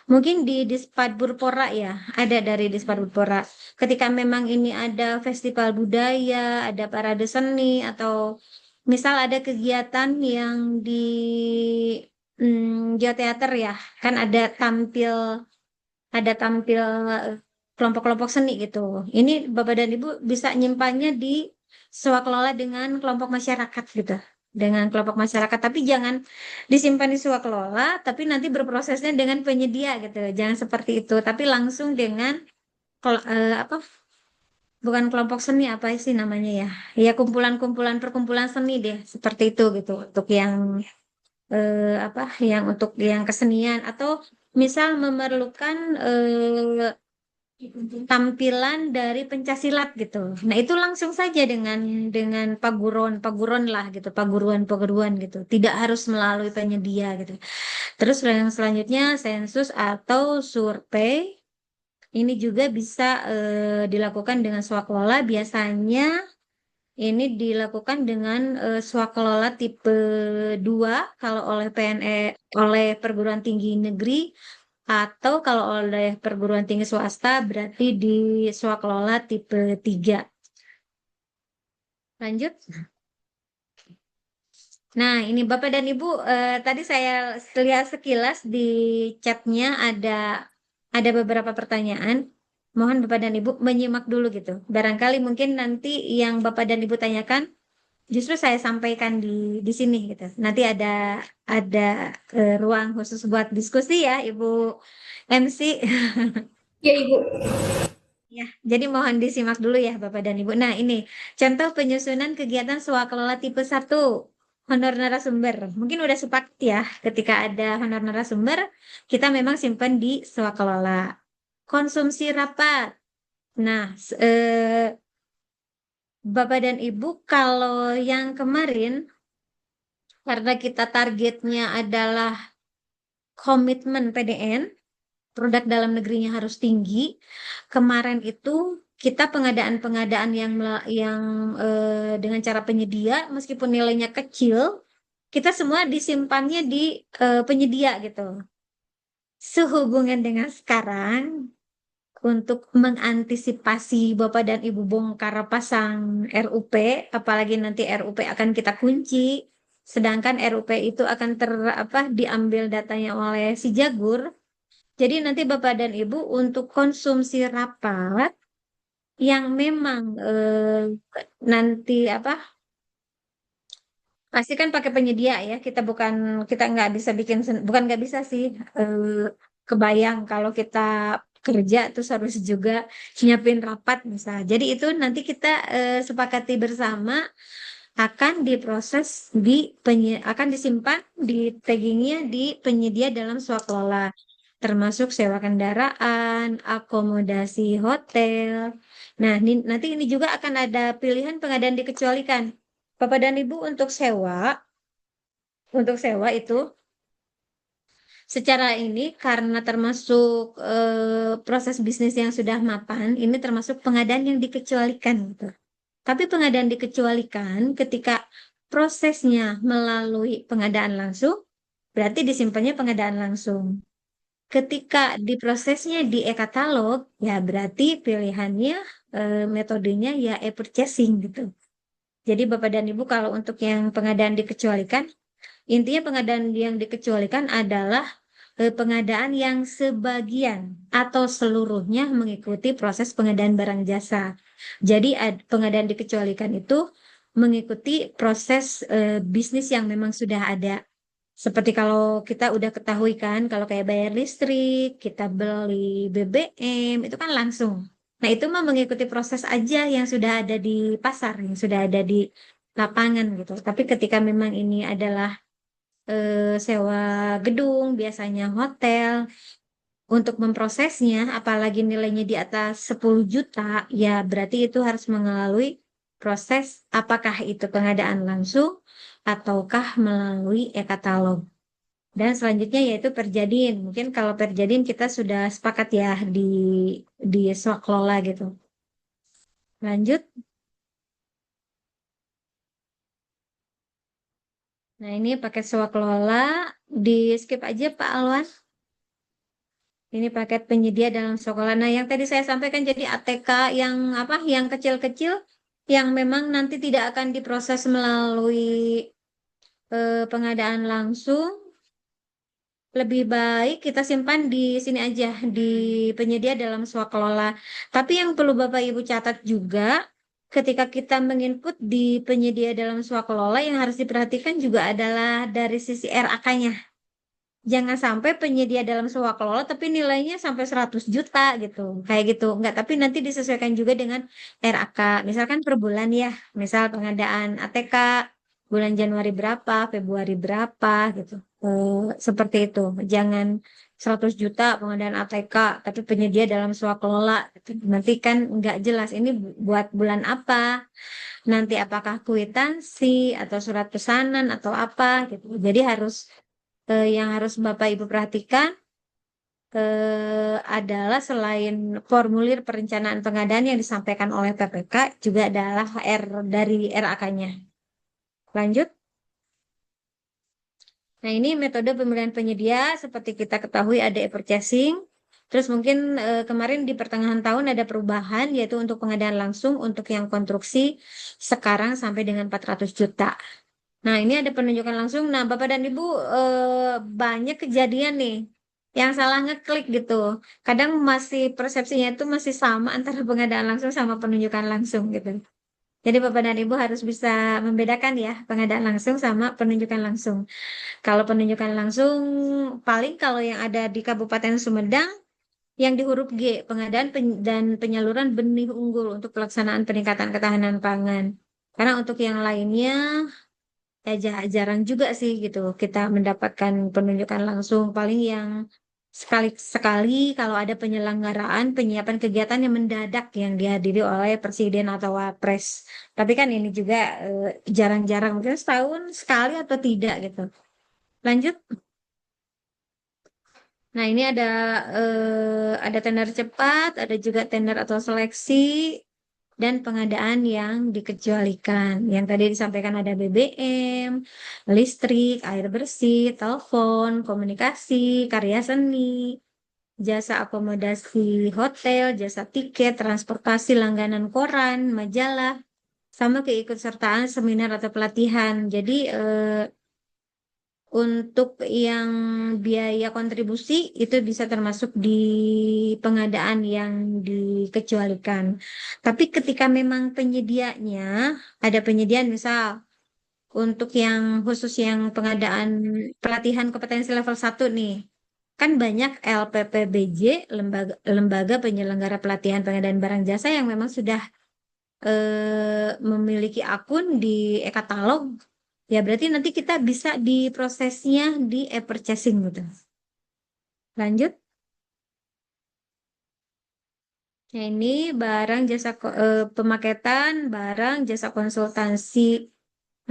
mungkin di Dispadburpora ya, ada dari Dispadburpora. Ketika memang ini ada festival budaya, ada parade seni, atau misal ada kegiatan yang di geoteater ya, kan ada tampil ada tampil kelompok-kelompok seni gitu. Ini Bapak dan Ibu bisa nyimpannya di swakelola dengan kelompok masyarakat gitu. Dengan kelompok masyarakat, tapi jangan disimpan di swakelola, tapi nanti berprosesnya dengan penyedia gitu. Jangan seperti itu, tapi langsung dengan apa? Bukan kelompok seni apa sih namanya ya? Ya kumpulan-kumpulan perkumpulan seni deh, seperti itu gitu. Untuk yang apa? Yang untuk yang kesenian atau misal memerlukan tampilan dari pencaksilat gitu. Nah, itu langsung saja dengan paguron lah gitu, paguruan-paguruan gitu. Tidak harus melalui penyedia gitu. Terus yang selanjutnya sensus atau survei ini juga bisa dilakukan dengan swakelola. Biasanya ini dilakukan dengan swakelola tipe 2 kalau oleh oleh perguruan tinggi negeri atau kalau oleh perguruan tinggi swasta berarti di swakelola tipe 3. Lanjut. Nah, ini Bapak dan Ibu, tadi saya lihat sekilas di chatnya ada beberapa pertanyaan. Mohon Bapak dan Ibu menyimak dulu gitu. Barangkali mungkin nanti yang Bapak dan Ibu tanyakan justru saya sampaikan di sini gitu. Nanti ada ruang khusus buat diskusi ya, Ibu MC. Ya, Ibu. Ya, jadi mohon disimak dulu ya Bapak dan Ibu. Nah, ini contoh penyusunan kegiatan swakelola tipe 1 honor narasumber. Mungkin udah sepakat ya, ketika ada honor narasumber, kita memang simpan di swakelola. Konsumsi rapat. Nah, Bapak dan Ibu, kalau yang kemarin, karena kita targetnya adalah komitmen PDN, produk dalam negerinya harus tinggi. Kemarin itu kita pengadaan-pengadaan yang dengan cara penyedia, meskipun nilainya kecil, kita semua disimpannya di penyedia gitu. Sehubungan dengan sekarang, untuk mengantisipasi Bapak dan Ibu bongkar pasang RUP, apalagi nanti RUP akan kita kunci, sedangkan RUP itu akan diambil datanya oleh si Jagur. Jadi nanti Bapak dan Ibu untuk konsumsi rapat yang memang nanti pasti kan pakai penyedia ya. Kita nggak bisa bukan nggak bisa sih, eh, kebayang kalau kita kerja terus harus juga nyiapin rapat bisa. Jadi itu nanti kita sepakati bersama akan diproses akan disimpan di taggingnya di penyedia dalam swakelola, termasuk sewa kendaraan, akomodasi hotel. Nah, nanti ini juga akan ada pilihan pengadaan dikecualikan. Bapak dan Ibu untuk sewa itu secara ini karena termasuk proses bisnis yang sudah mapan, ini termasuk pengadaan yang dikecualikan gitu. Tapi pengadaan dikecualikan ketika prosesnya melalui pengadaan langsung, berarti disimpannya pengadaan langsung. Ketika diprosesnya di e-katalog, ya berarti pilihannya metodenya ya e-purchasing gitu. Jadi Bapak dan Ibu kalau untuk yang pengadaan dikecualikan, intinya pengadaan yang dikecualikan adalah pengadaan yang sebagian atau seluruhnya mengikuti proses pengadaan barang jasa. Jadi pengadaan dikecualikan itu mengikuti proses bisnis yang memang sudah ada. Seperti kalau kita udah ketahui kan, kalau kayak bayar listrik, kita beli BBM, itu kan langsung. Nah, itu mah mengikuti proses aja yang sudah ada di pasar, yang sudah ada di lapangan gitu. Tapi ketika memang ini adalah sewa gedung, biasanya hotel, untuk memprosesnya, apalagi nilainya di atas 10 juta, ya berarti itu harus melalui proses apakah itu pengadaan langsung ataukah melalui e-katalog. Dan selanjutnya yaitu Perjadin. Mungkin kalau Perjadin kita sudah sepakat ya di swakelola gitu. Lanjut. Nah, ini paket swakelola di skip aja Pak Alwan. Ini paket penyedia dalam swakelola. Nah, yang tadi saya sampaikan jadi ATK yang yang kecil-kecil yang memang nanti tidak akan diproses melalui pengadaan langsung. lebih baik kita simpan di sini aja, di penyedia dalam swakelola. Tapi yang perlu Bapak Ibu catat juga, ketika kita menginput di penyedia dalam swakelola, yang harus diperhatikan juga adalah dari sisi RAK-nya. Jangan sampai penyedia dalam swakelola tapi nilainya sampai 100 juta gitu. Kayak gitu. Enggak, tapi nanti disesuaikan juga dengan RAK. Misalkan per bulan ya. Misal pengadaan ATK bulan Januari berapa, Februari berapa gitu. Seperti itu. Jangan 100 juta pengadaan ATK tapi penyedia dalam swakelola gitu. Nanti kan enggak jelas ini buat bulan apa. Nanti apakah kwitansi atau surat pesanan atau apa gitu. Jadi harus yang harus Bapak Ibu perhatikan adalah selain formulir perencanaan pengadaan yang disampaikan oleh PPK, juga adalah HR dari RAK-nya. Lanjut. Nah, ini metode pemilihan penyedia seperti kita ketahui ada e-purchasing. Terus mungkin kemarin di pertengahan tahun ada perubahan yaitu untuk pengadaan langsung untuk yang konstruksi sekarang sampai dengan 400 juta. Nah, ini ada penunjukan langsung. Nah, Bapak dan Ibu banyak kejadian nih yang salah ngeklik gitu. Kadang masih persepsinya itu masih sama antara pengadaan langsung sama penunjukan langsung gitu. Jadi Bapak dan Ibu harus bisa membedakan ya pengadaan langsung sama penunjukan langsung. Kalau penunjukan langsung paling kalau yang ada di Kabupaten Sumedang yang di huruf G, pengadaan dan penyaluran benih unggul untuk pelaksanaan peningkatan ketahanan pangan. Karena untuk yang lainnya ya jarang juga sih gitu kita mendapatkan penunjukan langsung paling yang sekali-sekali kalau ada penyelenggaraan penyiapan kegiatan yang mendadak yang dihadiri oleh presiden atau wapres. Tapi kan ini juga jarang-jarang mungkin setahun sekali atau tidak gitu. Lanjut. Nah, ini ada tender cepat, ada juga tender atau seleksi dan pengadaan yang dikecualikan. Yang tadi disampaikan ada BBM, listrik, air bersih, telepon, komunikasi, karya seni, jasa akomodasi hotel, jasa tiket, transportasi, langganan koran, majalah, sama keikutsertaan seminar atau pelatihan. Jadi untuk yang biaya kontribusi itu bisa termasuk di pengadaan yang dikecualikan. Tapi ketika memang penyedianya, ada penyediaan misal untuk yang khusus yang pengadaan pelatihan kompetensi level 1 nih, kan banyak LPPBJ, lembaga, lembaga penyelenggara pelatihan pengadaan barang jasa yang memang sudah memiliki akun di e-katalog. Ya, berarti nanti kita bisa diprosesnya di e-purchasing gitu. Lanjut. Nah, ini barang jasa pemaketan, barang jasa konsultasi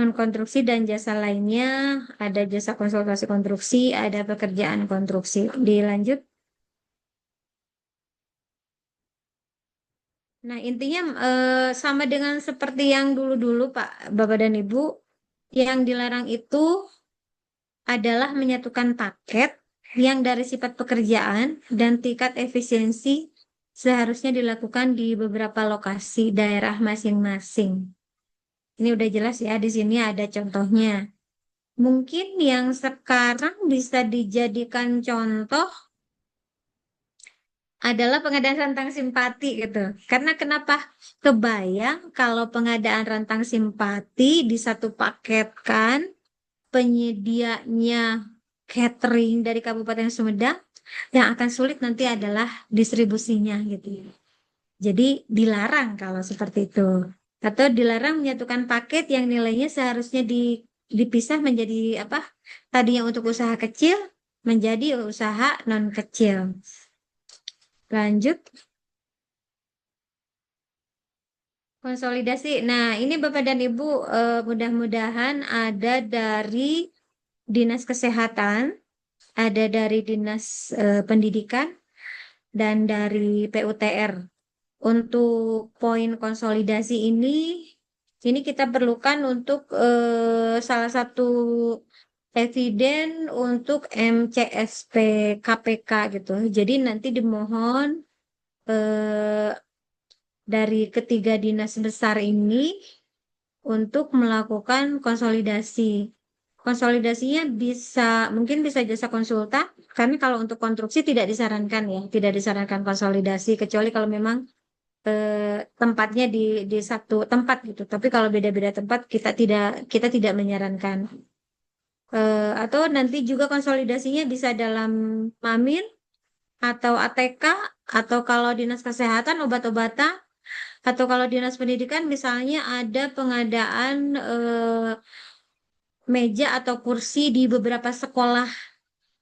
non-konstruksi dan jasa lainnya. Ada jasa konsultasi konstruksi, ada pekerjaan konstruksi. Dilanjut. Nah, intinya sama dengan seperti yang dulu-dulu, Pak, Bapak dan Ibu. Yang dilarang itu adalah menyatukan paket yang dari sifat pekerjaan dan tingkat efisiensi seharusnya dilakukan di beberapa lokasi daerah masing-masing. Ini udah jelas ya, di sini ada contohnya. Mungkin yang sekarang bisa dijadikan contoh adalah pengadaan rantang simpati gitu. Karena kenapa? Kebayang kalau pengadaan rantang simpati di satu paket kan penyedianya catering dari Kabupaten Sumedang yang akan sulit nanti adalah distribusinya gitu. Jadi dilarang kalau seperti itu. Atau dilarang menyatukan paket yang nilainya seharusnya dipisah menjadi apa? Tadinya untuk usaha kecil menjadi usaha non kecil. Lanjut. Konsolidasi. Nah, ini Bapak dan Ibu mudah-mudahan ada dari Dinas Kesehatan, ada dari Dinas Pendidikan, dan dari PUTR. Untuk poin konsolidasi ini kita perlukan untuk salah satu eviden untuk MCSP KPK gitu. Jadi nanti dimohon eh, dari ketiga dinas besar ini untuk melakukan konsolidasi. konsolidasinya mungkin bisa jasa konsultan, karena kalau untuk konstruksi tidak disarankan ya, tidak disarankan konsolidasi kecuali kalau memang tempatnya di satu tempat gitu. Tapi kalau beda-beda tempat kita tidak menyarankan. Atau nanti juga konsolidasinya bisa dalam Mamin atau ATK, atau kalau dinas kesehatan obat-obatan, atau kalau dinas pendidikan misalnya ada pengadaan meja atau kursi di beberapa sekolah.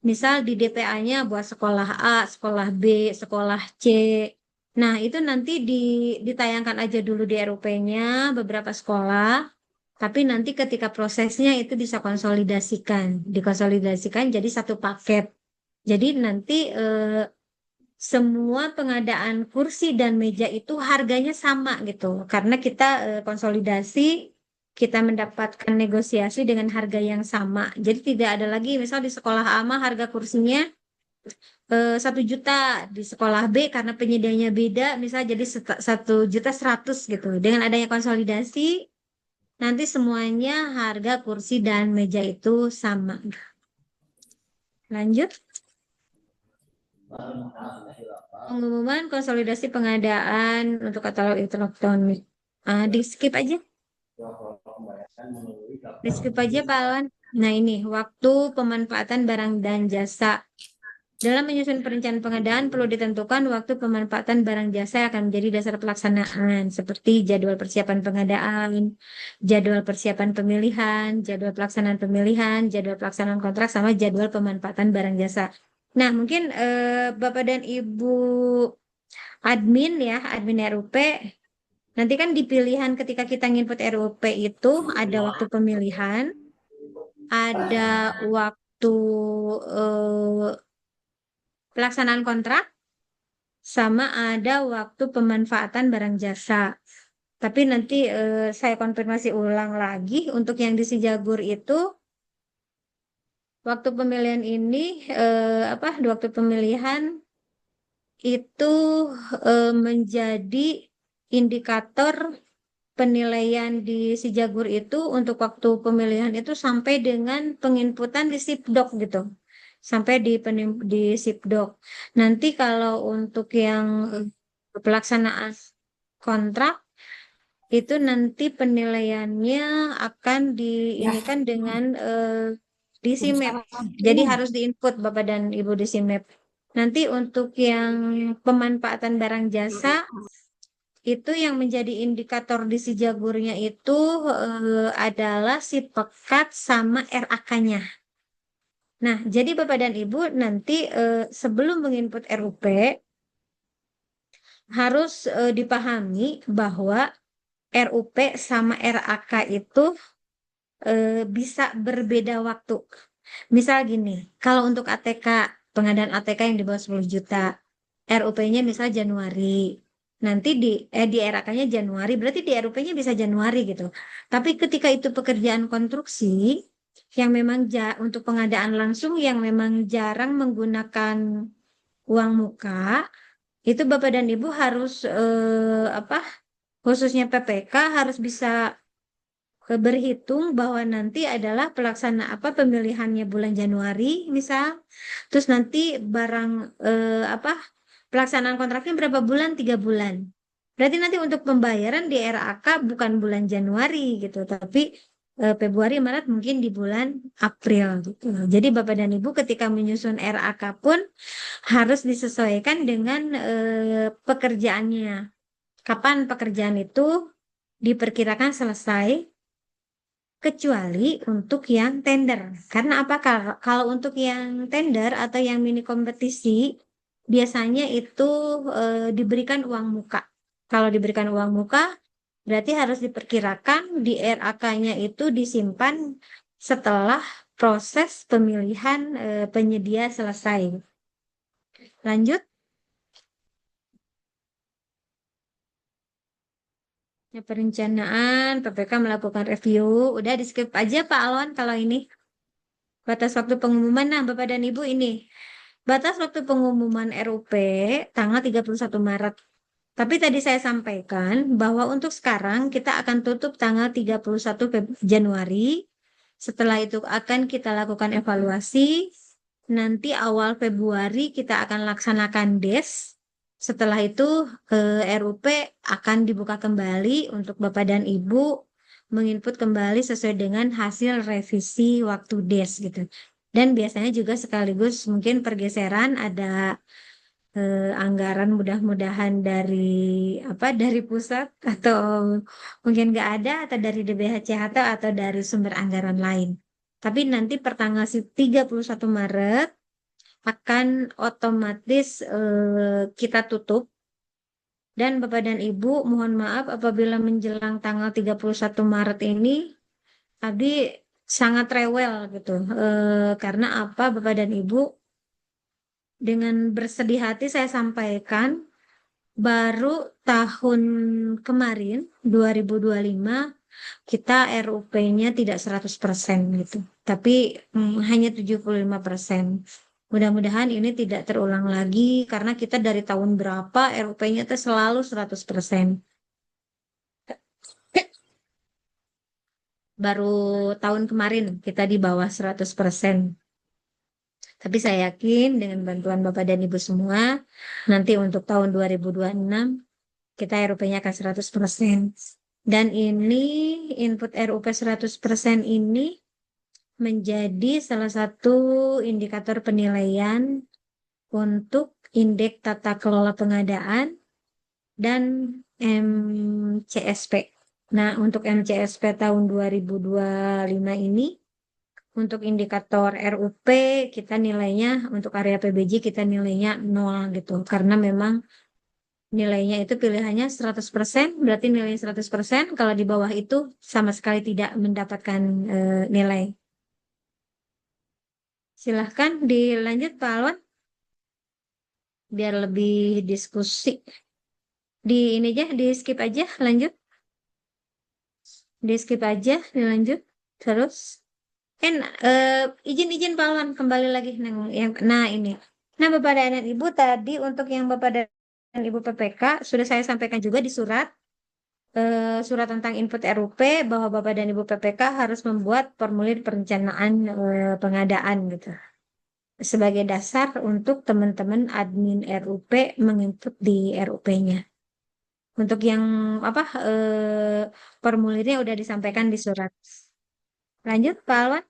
Misal di DPA-nya buat sekolah A, sekolah B, sekolah C. Nah, itu nanti ditayangkan aja dulu di RUP-nya beberapa sekolah. Tapi nanti ketika prosesnya itu bisa dikonsolidasikan jadi satu paket. Jadi nanti semua pengadaan kursi dan meja itu harganya sama gitu. Karena kita konsolidasi, kita mendapatkan negosiasi dengan harga yang sama. Jadi tidak ada lagi misal di sekolah A mah harga kursinya 1 juta, di sekolah B karena penyediaannya beda misal jadi 1,100,000 gitu. Dengan adanya konsolidasi nanti semuanya harga kursi dan meja itu sama. Lanjut. Pengumuman konsolidasi pengadaan untuk katalog elektronik. Di skip aja. Di skip aja Pak Alwan. Nah ini, waktu pemanfaatan barang dan jasa. Dalam menyusun perencanaan pengadaan perlu ditentukan waktu pemanfaatan barang jasa akan menjadi dasar pelaksanaan, seperti jadwal persiapan pengadaan, jadwal persiapan pemilihan, jadwal pelaksanaan pemilihan, jadwal pelaksanaan kontrak, sama jadwal pemanfaatan barang jasa. Nah, mungkin Bapak dan Ibu admin ya, admin RUP, nanti kan di pilihan ketika kita nginput RUP itu ada waktu pemilihan, ada waktu pelaksanaan kontrak, sama ada waktu pemanfaatan barang jasa. Tapi nanti saya konfirmasi ulang lagi untuk yang di Sijagur itu waktu pemilihan ini waktu pemilihan itu menjadi indikator penilaian di Sijagur itu untuk waktu pemilihan itu sampai dengan penginputan di Sipdok gitu. Sampai di Sipdok. Nanti kalau untuk yang pelaksanaan kontrak itu nanti penilaiannya akan diinikan dengan di SIMAP. Jadi harus diinput Bapak dan Ibu di SIMAP. Nanti untuk yang pemanfaatan barang jasa itu yang menjadi indikator di Sijagurnya itu adalah si pekat sama RAK-nya. Nah, jadi Bapak dan Ibu nanti sebelum menginput RUP harus dipahami bahwa RUP sama RAK itu bisa berbeda waktu. Misal gini, kalau untuk ATK, pengadaan ATK yang di bawah 10 juta, RUP-nya misal Januari. Nanti di RAK-nya Januari, berarti di RUP-nya bisa Januari gitu. Tapi ketika itu pekerjaan konstruksi, yang memang untuk pengadaan langsung yang memang jarang menggunakan uang muka, itu Bapak dan Ibu harus khususnya PPK harus bisa berhitung bahwa nanti adalah pemilihannya bulan Januari misal, terus nanti barang pelaksanaan kontraknya berapa bulan? 3 bulan. Berarti nanti untuk pembayaran di RAK bukan bulan Januari gitu, tapi Februari, Maret mungkin di bulan April gitu. Jadi Bapak dan Ibu ketika menyusun RAK pun harus disesuaikan dengan pekerjaannya. Kapan pekerjaan itu diperkirakan selesai, kecuali untuk yang tender. Karena apa? Kalau untuk yang tender atau yang mini kompetisi, biasanya itu diberikan uang muka. Kalau diberikan uang muka, berarti harus diperkirakan di RAK-nya itu disimpan setelah proses pemilihan penyedia selesai. Lanjut. Ya, perencanaan, PPK melakukan review. Udah di skip aja Pak Alwan kalau ini. Batas waktu pengumuman, nah Bapak dan Ibu ini. Batas waktu pengumuman RUP tanggal 31 Maret. Tapi tadi saya sampaikan bahwa untuk sekarang kita akan tutup tanggal 31 Januari Setelah itu akan kita lakukan evaluasi. Nanti awal Februari kita akan laksanakan DES. Setelah itu RUP akan dibuka kembali untuk Bapak dan Ibu menginput kembali sesuai dengan hasil revisi waktu DES gitu. Dan biasanya juga sekaligus mungkin pergeseran ada anggaran mudah-mudahan dari pusat atau mungkin nggak ada atau dari DBHCH atau dari sumber anggaran lain. Tapi nanti pertanggal 31 Maret akan otomatis kita tutup. Dan Bapak dan Ibu mohon maaf apabila menjelang tanggal 31 Maret ini Abi sangat rewel gitu. Karena apa Bapak dan Ibu dengan bersedih hati saya sampaikan baru tahun kemarin 2025 kita RUP-nya tidak 100% gitu. Tapi hanya 75%. Mudah-mudahan ini tidak terulang lagi karena kita dari tahun berapa RUP-nya itu selalu 100%. Baru tahun kemarin kita di bawah 100%. Tapi saya yakin dengan bantuan Bapak dan Ibu semua, nanti untuk tahun 2026 kita RUP-nya akan 100%. Dan ini input RUP 100% ini menjadi salah satu indikator penilaian untuk indeks tata kelola pengadaan dan MCSP. Nah, untuk MCSP tahun 2025 ini, untuk indikator RUP kita nilainya, untuk area PBJ kita nilainya 0 gitu. Karena memang nilainya itu pilihannya 100%, berarti nilainya 100%. Kalau di bawah itu sama sekali tidak mendapatkan nilai. Silahkan dilanjut Pak Alwan, biar lebih diskusi. Di ini aja, di skip aja, lanjut. Di skip aja, dilanjut. Terus. Izin Pak Alwan, kembali lagi. Nah ini. Nah Bapak dan Ibu tadi untuk yang Bapak dan Ibu PPK sudah saya sampaikan juga di surat tentang input RUP bahwa Bapak dan Ibu PPK harus membuat formulir perencanaan pengadaan gitu sebagai dasar untuk teman-teman admin RUP menginput di RUP-nya. Untuk yang formulirnya udah disampaikan di surat. Lanjut Pak Alwan.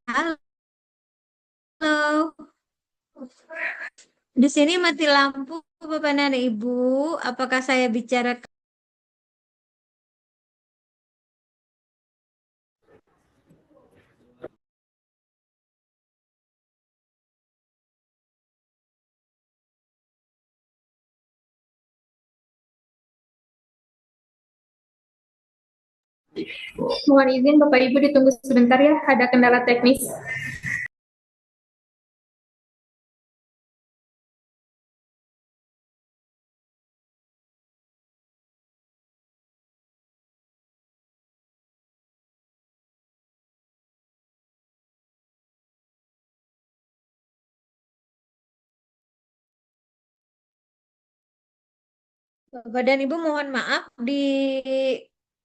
Halo. Di sini mati lampu Bapak dan Ibu. Apakah saya bicara Mohon izin Bapak Ibu ditunggu sebentar ya, ada kendala teknis. Bapak dan Ibu mohon maaf di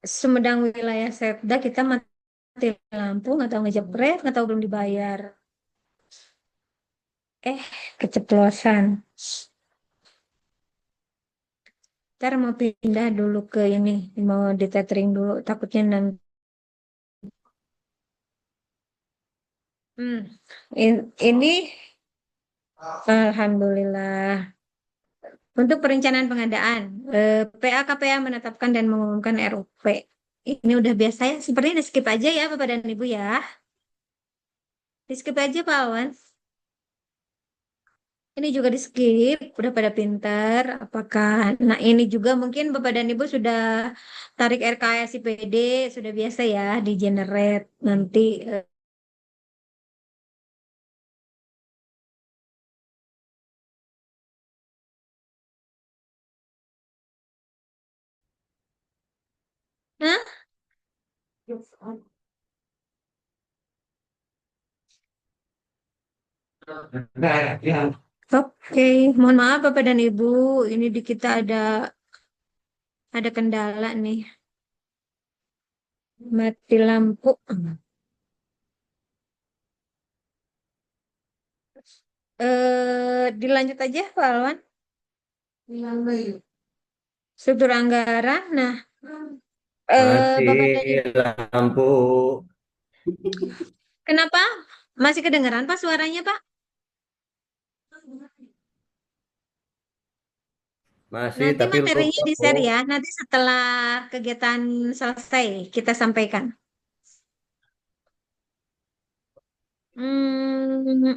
Sumedang wilayah Setda kita mati lampu, nggak tahu ngejepret, nggak tahu belum dibayar. Keceplosan. Ntar mau pindah dulu ke ini, mau di tethering dulu, takutnya nanti. Ini Alhamdulillah. Untuk perencanaan pengadaan, PA-KPA menetapkan dan mengumumkan RUP. Ini udah biasa ya, sepertinya di skip aja ya Bapak dan Ibu ya. Di skip aja Pak Awan. Ini juga di skip, udah pada pinter. Apakah, nah ini juga mungkin Bapak dan Ibu sudah tarik RKS IPD, sudah biasa ya di generate nanti. Nah, oke, mohon maaf Bapak dan Ibu, ini di kita ada kendala nih, mati lampu. Dilanjut aja Pak Alwan. Struktur anggaran. Nah, Mati Bapak dan Ibu, lampu. kenapa? Masih kedengaran Pak suaranya Pak? Masih Nanti tapi materinya lupa di-share kok. ya. Nanti setelah kegiatan selesai kita sampaikan. Hmm,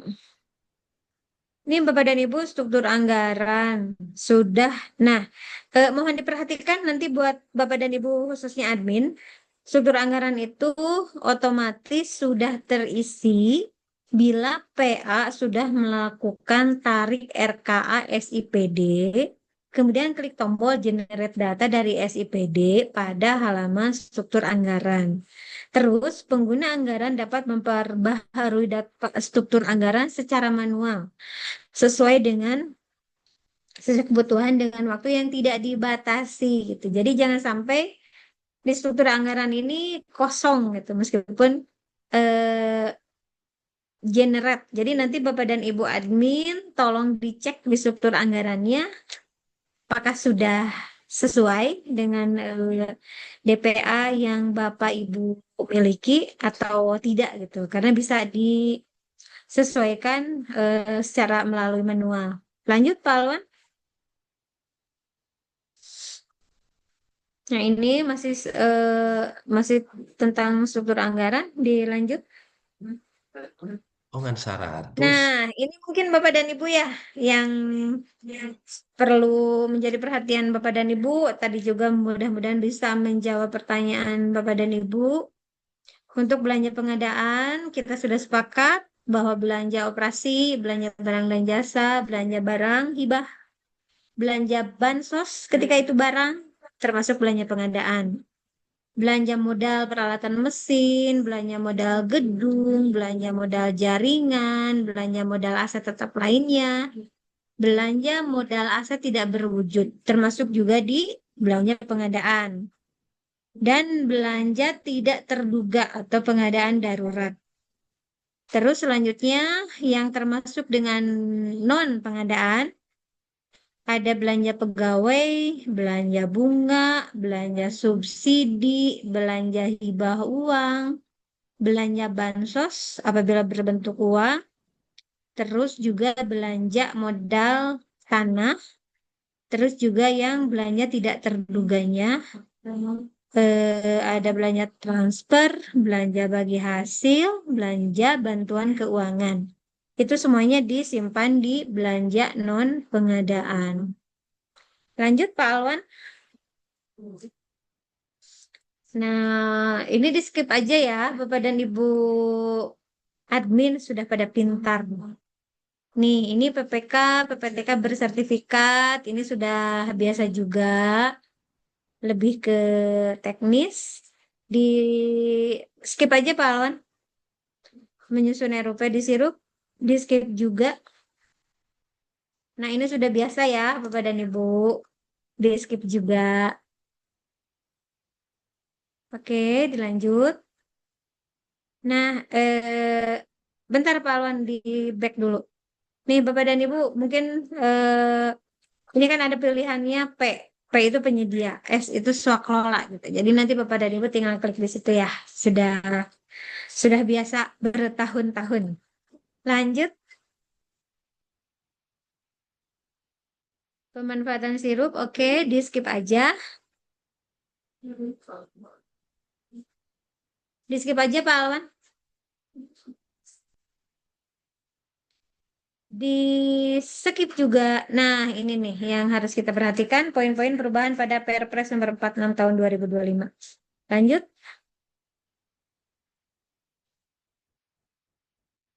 ini Bapak dan Ibu struktur anggaran sudah. Nah, mohon diperhatikan nanti buat Bapak dan Ibu khususnya admin, struktur anggaran itu otomatis sudah terisi bila PA sudah melakukan tarik RKA SIPD, kemudian klik tombol generate data dari SIPD pada halaman struktur anggaran. Terus, pengguna anggaran dapat memperbaharui data struktur anggaran secara manual sesuai dengan sesuai kebutuhan dengan waktu yang tidak dibatasi gitu. Jadi jangan sampai di struktur anggaran ini kosong gitu meskipun eh, generate. Jadi nanti Bapak dan Ibu admin tolong dicek di struktur anggarannya apakah sudah sesuai dengan DPA yang Bapak Ibu miliki atau tidak gitu. Karena bisa disesuaikan secara melalui manual. Lanjut Pak Alwan. Nah, ini masih tentang struktur anggaran. Dilanjut. Oh, ngan 100. Nah, ini mungkin Bapak dan Ibu ya yang perlu menjadi perhatian Bapak dan Ibu. Tadi juga mudah-mudahan bisa menjawab pertanyaan Bapak dan Ibu. Untuk belanja pengadaan, kita sudah sepakat bahwa belanja operasi, belanja barang dan jasa, belanja barang, hibah, belanja bansos ketika itu barang, termasuk belanja pengadaan. Belanja modal peralatan mesin, belanja modal gedung, belanja modal jaringan, belanja modal aset tetap lainnya, belanja modal aset tidak berwujud, termasuk juga di belanja pengadaan, dan belanja tidak terduga atau pengadaan darurat. Terus selanjutnya yang termasuk dengan non pengadaan ada belanja pegawai, belanja bunga, belanja subsidi, belanja hibah uang, belanja bansos apabila berbentuk uang, terus juga belanja modal tanah, terus juga yang belanja tidak terduganya, ada belanja transfer, belanja bagi hasil, belanja bantuan keuangan. Itu semuanya disimpan di belanja non pengadaan. Lanjut Pak Alwan. Nah, ini di skip aja ya, Bapak dan Ibu admin sudah pada pintar. Nih, ini PPK, PPTK bersertifikat, ini sudah biasa juga, lebih ke teknis. Di skip aja Pak Alwan. Menyusun RUP di sirup, di skip juga. Nah, ini sudah biasa ya, Bapak dan Ibu. Di skip juga. Oke, dilanjut. Nah, bentar Pak Alwan di back dulu. Nih Bapak dan Ibu, mungkin ini kan ada pilihannya P. P itu penyedia, S itu swaklola gitu. Jadi nanti Bapak dan Ibu tinggal klik di situ ya. Sudah biasa bertahun-tahun. Lanjut, pemanfaatan sirup, oke, di skip aja. Di skip aja Pak Alwan. Di skip juga. Nah, ini nih yang harus kita perhatikan poin-poin perubahan pada Perpres nomor 46 tahun 2025. Lanjut,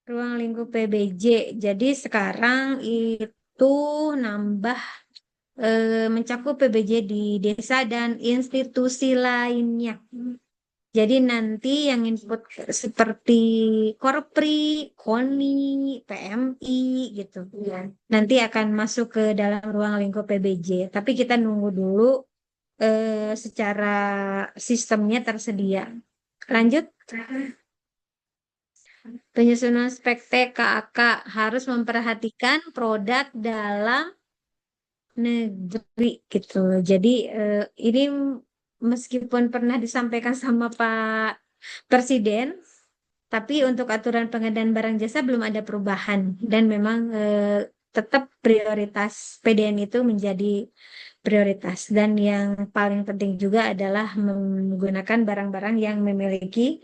ruang lingkup PBJ. Jadi sekarang itu nambah mencakup PBJ di desa dan institusi lainnya. Jadi nanti yang input seperti Korpri, KONI, PMI gitu ya. Nanti akan masuk ke dalam ruang lingkup PBJ. Tapi kita nunggu dulu secara sistemnya tersedia. Lanjut. Penyusunan spek TKAK harus memperhatikan produk dalam negeri gitu. Jadi ini meskipun pernah disampaikan sama Pak Presiden, tapi untuk aturan pengadaan barang jasa belum ada perubahan dan memang tetap prioritas PDN itu menjadi prioritas dan yang paling penting juga adalah menggunakan barang-barang yang memiliki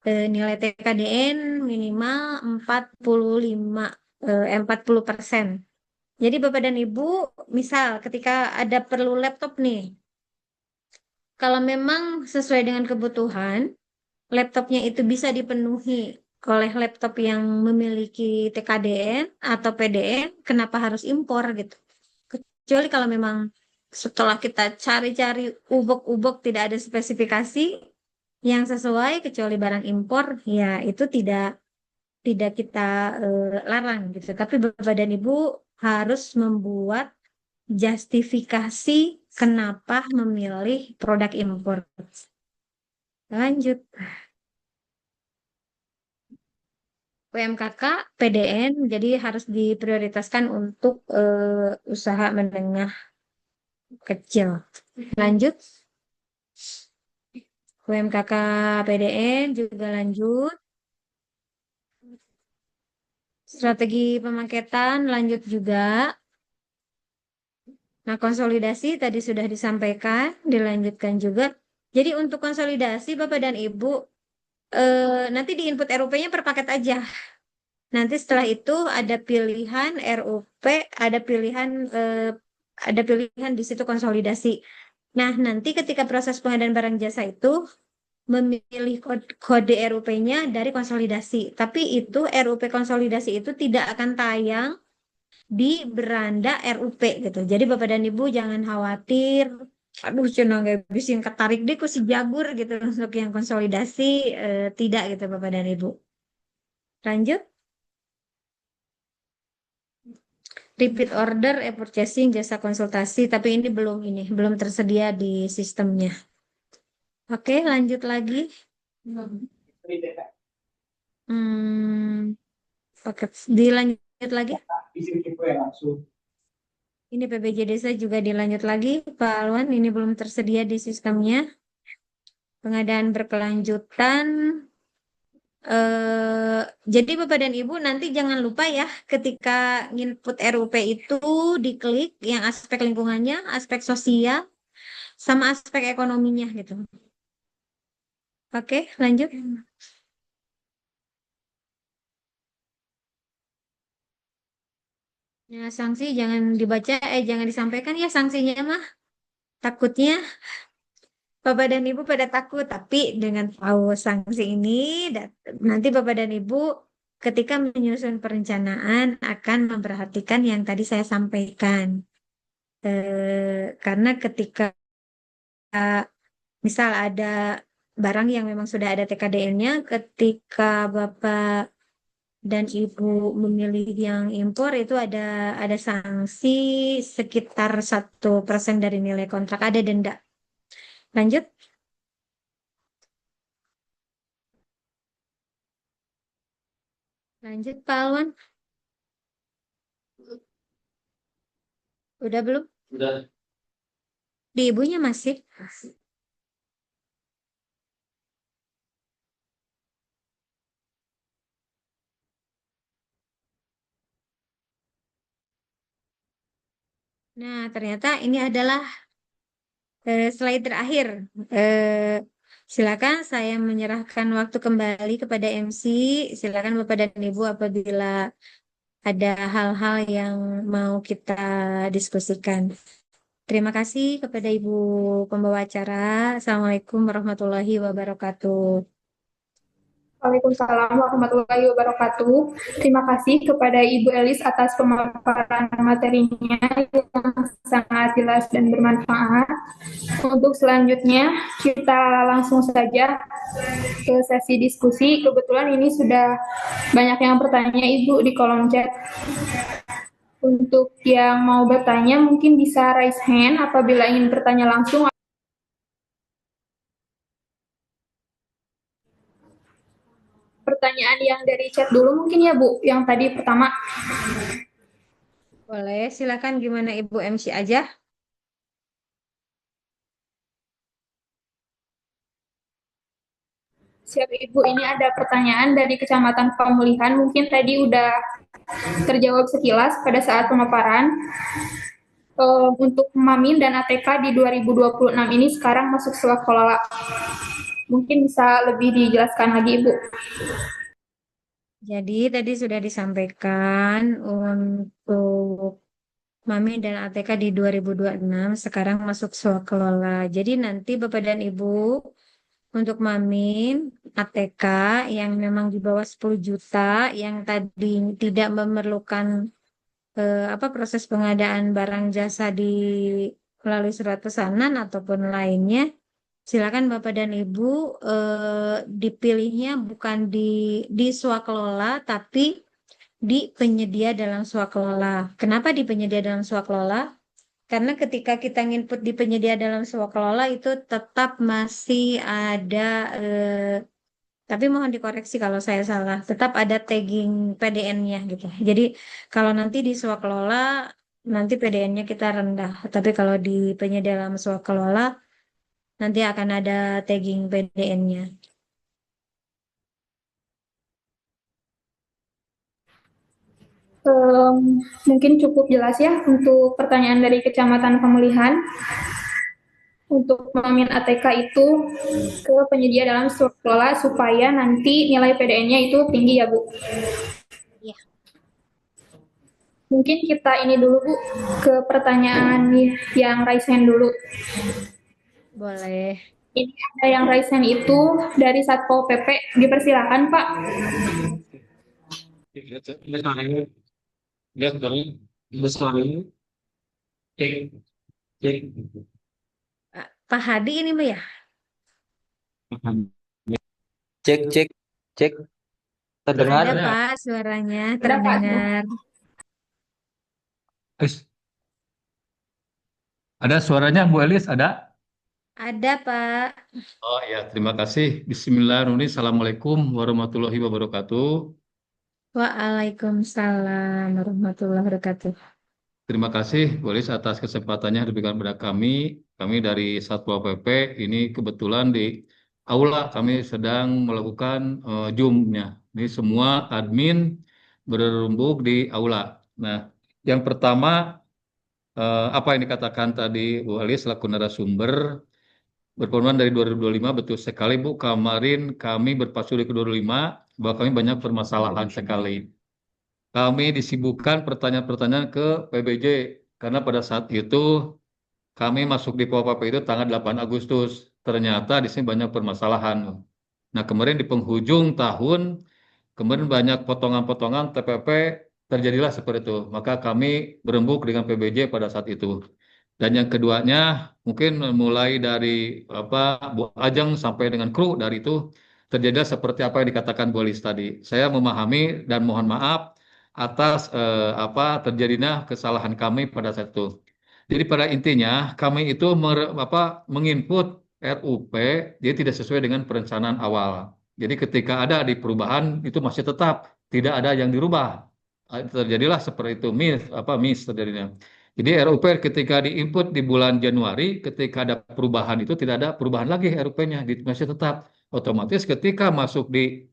nilai TKDN minimal 40%. Jadi Bapak dan Ibu, misal ketika ada perlu laptop nih, kalau memang sesuai dengan kebutuhan, laptopnya itu bisa dipenuhi oleh laptop yang memiliki TKDN atau PDN, kenapa harus impor gitu? Kecuali kalau memang setelah kita cari-cari ubek-ubek tidak ada spesifikasi yang sesuai kecuali barang impor, ya itu tidak kita larang gitu. Tapi Bapak dan Ibu harus membuat justifikasi kenapa memilih produk impor. Lanjut. UMKK, PDN, jadi harus diprioritaskan untuk usaha menengah kecil. Lanjut. UMKK, PDN juga lanjut. Strategi pemaketan lanjut juga. Nah, konsolidasi tadi sudah disampaikan, dilanjutkan juga. Jadi untuk konsolidasi Bapak dan Ibu, nanti di input RUP-nya per paket aja. Nanti setelah itu ada pilihan RUP, ada pilihan di situ konsolidasi. Nah, nanti ketika proses pengadaan barang jasa itu memilih kode RUP-nya dari konsolidasi. Tapi itu RUP konsolidasi itu tidak akan tayang di beranda RUP gitu. Jadi Bapak dan Ibu jangan khawatir. Aduh, cina nggak bisa yang ketarik deh, kok si jagur gitu untuk yang konsolidasi tidak gitu Bapak dan Ibu. Lanjut. Repeat order, e-purchasing, jasa konsultasi, tapi ini belum tersedia di sistemnya. Oke, lanjut lagi. Paket dilanjut lagi. Ini PBJ Desa juga dilanjut lagi, Pak Alwan. Ini belum tersedia di sistemnya. Pengadaan berkelanjutan. Jadi Bapak dan Ibu nanti jangan lupa ya ketika input RUP itu diklik yang aspek lingkungannya, aspek sosial, sama aspek ekonominya gitu. Oke, lanjut. Ya, sanksi jangan dibaca, jangan disampaikan ya sanksinya mah. Takutnya Bapak dan Ibu pada takut, tapi dengan tahu sanksi ini, nanti Bapak dan Ibu ketika menyusun perencanaan akan memperhatikan yang tadi saya sampaikan. Karena ketika misal ada barang yang memang sudah ada TKDN-nya, ketika Bapak dan Ibu memilih yang impor itu ada sanksi sekitar 1% dari nilai kontrak, ada denda. Lanjut. Lanjut Pak Alwan. Udah belum? Udah. Di ibunya masih. Nah, ternyata ini adalah slide terakhir. Silakan saya menyerahkan waktu kembali kepada MC. Silakan Bapak dan Ibu apabila ada hal-hal yang mau kita diskusikan. Terima kasih kepada Ibu pembawa acara. Assalamualaikum warahmatullahi wabarakatuh. Waalaikumsalam warahmatullahi wabarakatuh. Terima kasih kepada Ibu Elis atas pemaparan materinya yang sangat jelas dan bermanfaat. Untuk selanjutnya, kita langsung saja ke sesi diskusi. Kebetulan ini sudah banyak yang bertanya Ibu di kolom chat. Untuk yang mau bertanya mungkin bisa raise hand apabila ingin bertanya langsung. Pertanyaan yang dari chat dulu mungkin ya Bu, yang tadi pertama. Boleh, silakan gimana Ibu MC aja. Siap Ibu, ini ada pertanyaan dari Kecamatan Pemulihan, mungkin tadi udah terjawab sekilas pada saat pemaparan. Untuk Mamin dan ATK di 2026 ini sekarang masuk swakelola. Mungkin bisa lebih dijelaskan lagi Ibu. Jadi tadi sudah disampaikan untuk Mami dan ATK di 2026 sekarang masuk swakelola. Jadi nanti Bapak dan Ibu untuk Mamin ATK yang memang di bawah 10 juta yang tadi tidak memerlukan proses pengadaan barang jasa di melalui surat pesanan ataupun lainnya, silakan Bapak dan Ibu dipilihnya bukan di swakelola tapi di penyedia dalam swakelola. Kenapa di penyedia dalam swakelola? Karena ketika kita nginput di penyedia dalam swakelola itu tetap masih ada tapi mohon dikoreksi kalau saya salah. Tetap ada tagging PDN-nya gitu. Jadi kalau nanti di swakelola nanti PDN-nya kita rendah. Tapi kalau di penyedia dalam swakelola nanti akan ada tagging PDN-nya. Mungkin cukup jelas ya untuk pertanyaan dari Kecamatan Pemulihan. Untuk Mamin ATK itu ke penyedia dalam swakelola supaya nanti nilai PDN-nya itu tinggi ya Bu. Iya. Mungkin kita ini dulu Bu ke pertanyaan yang raise hand dulu. Boleh. Ini ada yang raise hand itu dari Satpol PP. Dipersilakan Pak. Pak Hadi ini Mbak ya? Cek, cek, cek. Terdengar? Ada Pak suaranya Ada, Pak. terdengar. Ada suaranya Bu Elis, ada? Ada Pak. Oh ya, terima kasih. Bismillahirrahmanirrahim. Assalamualaikum warahmatullahi wabarakatuh. Waalaikumsalam warahmatullahi wabarakatuh. Terima kasih Bu Elis atas kesempatannya yang diberikan kepada kami. Kami dari Satpol PP ini kebetulan di aula kami sedang melakukan Zoom-nya. Ini semua admin berembuk di aula. Nah, yang pertama apa yang dikatakan tadi Bu Elis selaku narasumber berpengalaman dari 2025 betul sekali Bu. Kemarin kami berpasu di ke 2025 bahwa kami banyak permasalahan sekali. Kami disibukkan pertanyaan-pertanyaan ke PBJ karena pada saat itu kami masuk di POPP itu tanggal 8 Agustus. Ternyata di sini banyak permasalahan. Nah, kemarin di penghujung tahun kemarin banyak potongan-potongan TPP terjadilah seperti itu. Maka kami berembuk dengan PBJ pada saat itu. Dan yang keduanya mungkin mulai dari Bu Ajeng sampai dengan kru dari itu terjadi seperti apa yang dikatakan Bu Alis tadi. Saya memahami dan mohon maaf atas terjadinya kesalahan kami pada saat itu. Jadi pada intinya kami itu menginput RUP dia tidak sesuai dengan perencanaan awal. Jadi ketika ada di perubahan itu masih tetap tidak ada yang dirubah. Terjadilah seperti itu miss terjadinya. Jadi RUP ketika diinput di bulan Januari, ketika ada perubahan itu tidak ada perubahan lagi RUP-nya, masih tetap. Otomatis ketika masuk di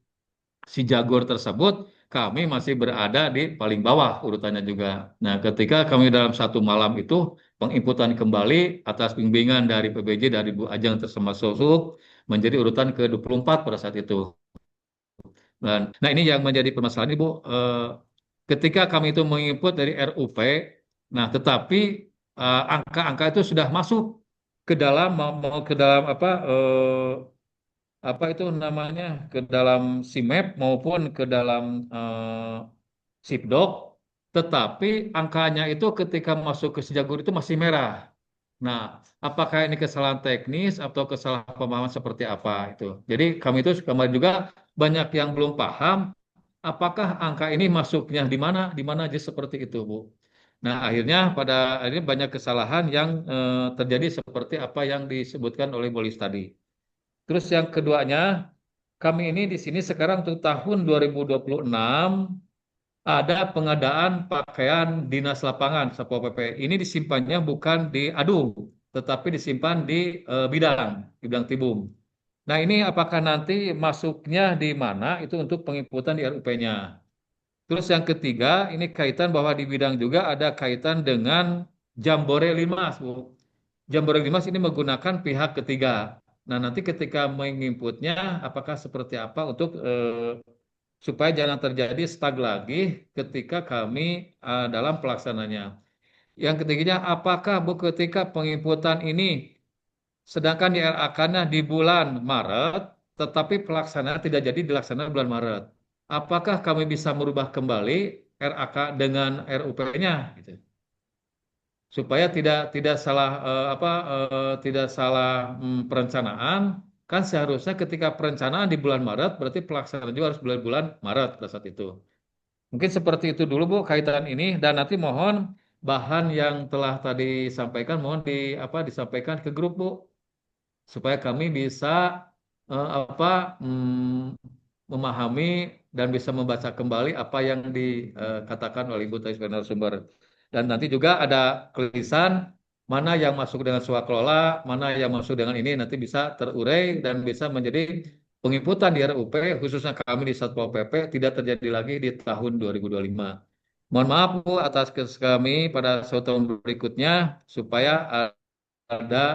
si Jagor tersebut, kami masih berada di paling bawah urutannya juga. Nah, ketika kami dalam satu malam itu penginputan kembali atas bimbingan dari PBJ dari Bu Ajeng termasuk menjadi urutan ke-24 pada saat itu. Nah, ini yang menjadi permasalahan Ibu. ketika kami itu menginput dari RUP, nah tetapi angka-angka itu sudah masuk ke dalam mau ke dalam apa itu namanya ke dalam SIMAP maupun ke dalam SIPDOK, tetapi angkanya itu ketika masuk ke Sejagur itu masih merah. Nah, apakah ini kesalahan teknis atau kesalahan pemahaman seperti apa itu? Jadi kami itu kemarin juga banyak yang belum paham apakah angka ini masuknya di mana aja seperti itu, Bu. Nah, akhirnya banyak kesalahan yang terjadi seperti apa yang disebutkan oleh Bolis tadi. Terus yang keduanya, kami ini di sini sekarang untuk tahun 2026 ada pengadaan pakaian dinas lapangan Satpol PP. Ini disimpannya bukan di adu, tetapi disimpan di bidang Tibum. Nah, ini apakah nanti masuknya di mana itu untuk penginputan di RUP-nya. Terus yang ketiga, ini kaitan bahwa di bidang juga ada kaitan dengan Jambore Limas, Bu. Jambore Limas ini menggunakan pihak ketiga. Nah, nanti ketika menginputnya, apakah seperti apa untuk supaya jangan terjadi stuck lagi ketika kami dalam pelaksananya. Yang ketiganya, apakah Bu ketika penginputan ini, sedangkan di RAK-nya di bulan Maret, tetapi pelaksanaan tidak jadi dilaksanakan bulan Maret. Apakah kami bisa merubah kembali RAK dengan RUP-nya, gitu, supaya tidak salah tidak salah perencanaan. Kan seharusnya ketika perencanaan di bulan Maret, berarti pelaksanaan juga harus bulan-bulan Maret pada saat itu. Mungkin seperti itu dulu Bu kaitan ini dan nanti mohon bahan yang telah tadi sampaikan mohon disampaikan ke grup Bu supaya kami bisa eh, apa mm, memahami dan bisa membaca kembali apa yang dikatakan oleh Ibu tadi sebagai narasumber. Dan nanti juga ada tulisan mana yang masuk dengan swakelola, mana yang masuk dengan ini nanti bisa terurai dan bisa menjadi penginputan di RUP khususnya kami di Satpol PP tidak terjadi lagi di tahun 2025. Mohon maaf Bu atas kami pada suatu tahun berikutnya supaya ada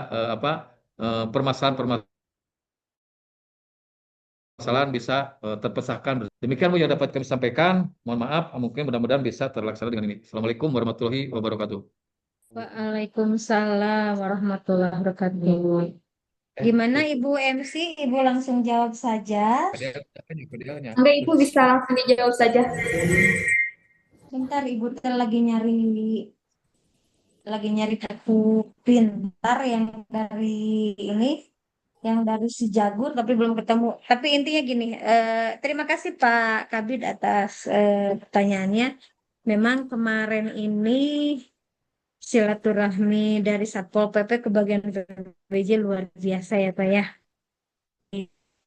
permasalahan-permasalahan bisa terpecahkan. Demikian Bu yang dapat kami sampaikan. Mohon maaf, mungkin mudah-mudahan bisa terlaksana dengan ini. Assalamualaikum warahmatullahi wabarakatuh. Waalaikumsalam warahmatullahi wabarakatuh. Gimana Ibu MC? Ibu langsung jawab saja. Enggak, Ibu bisa langsung dijawab saja. Bentar, Ibu lagi nyari buku pintar yang dari ini, yang dari si Jagur, tapi belum ketemu. Tapi intinya gini, terima kasih Pak Kabid atas pertanyaannya. Memang kemarin ini silaturahmi dari Satpol PP ke bagian PPJ luar biasa ya Pak ya.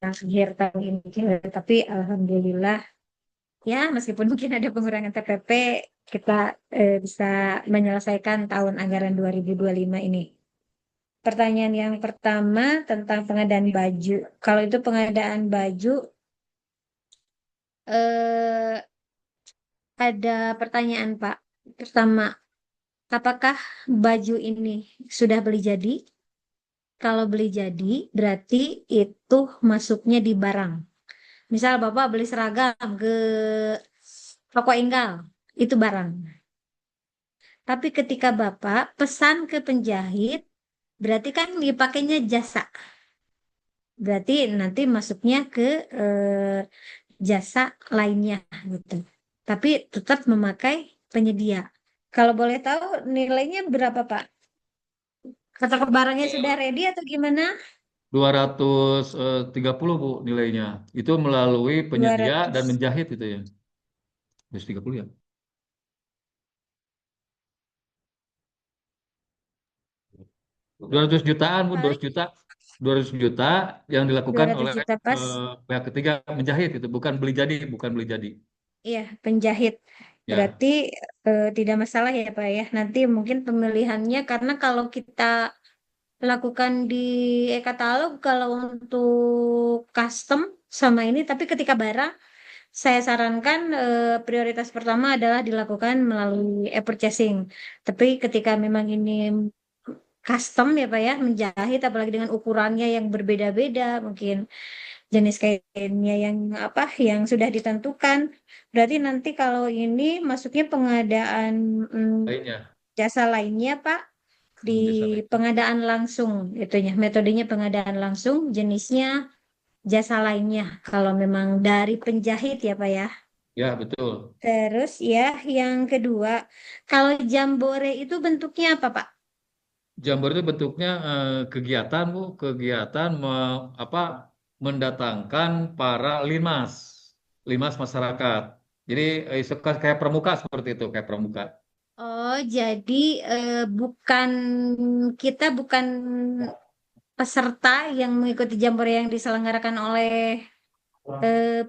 Akhir tahun ini, tapi alhamdulillah ya meskipun mungkin ada pengurangan TPP, kita bisa menyelesaikan tahun anggaran 2025 ini. Pertanyaan yang pertama tentang pengadaan baju. Kalau itu pengadaan baju, eh, ada pertanyaan Pak. Pertama, apakah baju ini sudah beli jadi? Kalau beli jadi, berarti itu masuknya di barang. Misal Bapak beli seragam ke toko Enggal, itu barang. Tapi ketika Bapak pesan ke penjahit, berarti kan dipakainya jasa. Berarti nanti masuknya ke jasa lainnya gitu. Tapi tetap memakai penyedia. Kalau boleh tahu nilainya berapa Pak? Kata barangnya sudah ready atau gimana? 230 Bu nilainya. Itu melalui penyedia dan 200. menjahit itu ya. 230 ya. 200 jutaan Bu, 200 juta. 200 juta yang dilakukan 200 oleh juta pas. pihak ketiga menjahit itu, bukan beli jadi, bukan beli jadi. Iya, penjahit. Ya. Berarti tidak masalah ya Pak ya. Nanti mungkin pemilihannya karena kalau kita lakukan di e-katalog kalau untuk custom sama ini, tapi ketika barang saya sarankan prioritas pertama adalah dilakukan melalui e-purchasing. Tapi ketika memang ini custom ya Pak ya, menjahit apalagi dengan ukurannya yang berbeda-beda, mungkin jenis kainnya yang apa yang sudah ditentukan. Berarti nanti kalau ini masuknya pengadaan lainnya. jasa lainnya Pak, di Jasa lain. pengadaan langsung itunya, metodenya pengadaan langsung, jenisnya jasa lainnya kalau memang dari penjahit ya Pak ya. Ya, betul. Terus ya yang kedua, kalau jambore itu bentuknya apa Pak? Jambor itu bentuknya kegiatan, Bu, kegiatan apa mendatangkan para limas masyarakat. Jadi suka kayak pramuka seperti itu, kayak pramuka. Oh, jadi bukan kita bukan peserta yang mengikuti jambore yang diselenggarakan oleh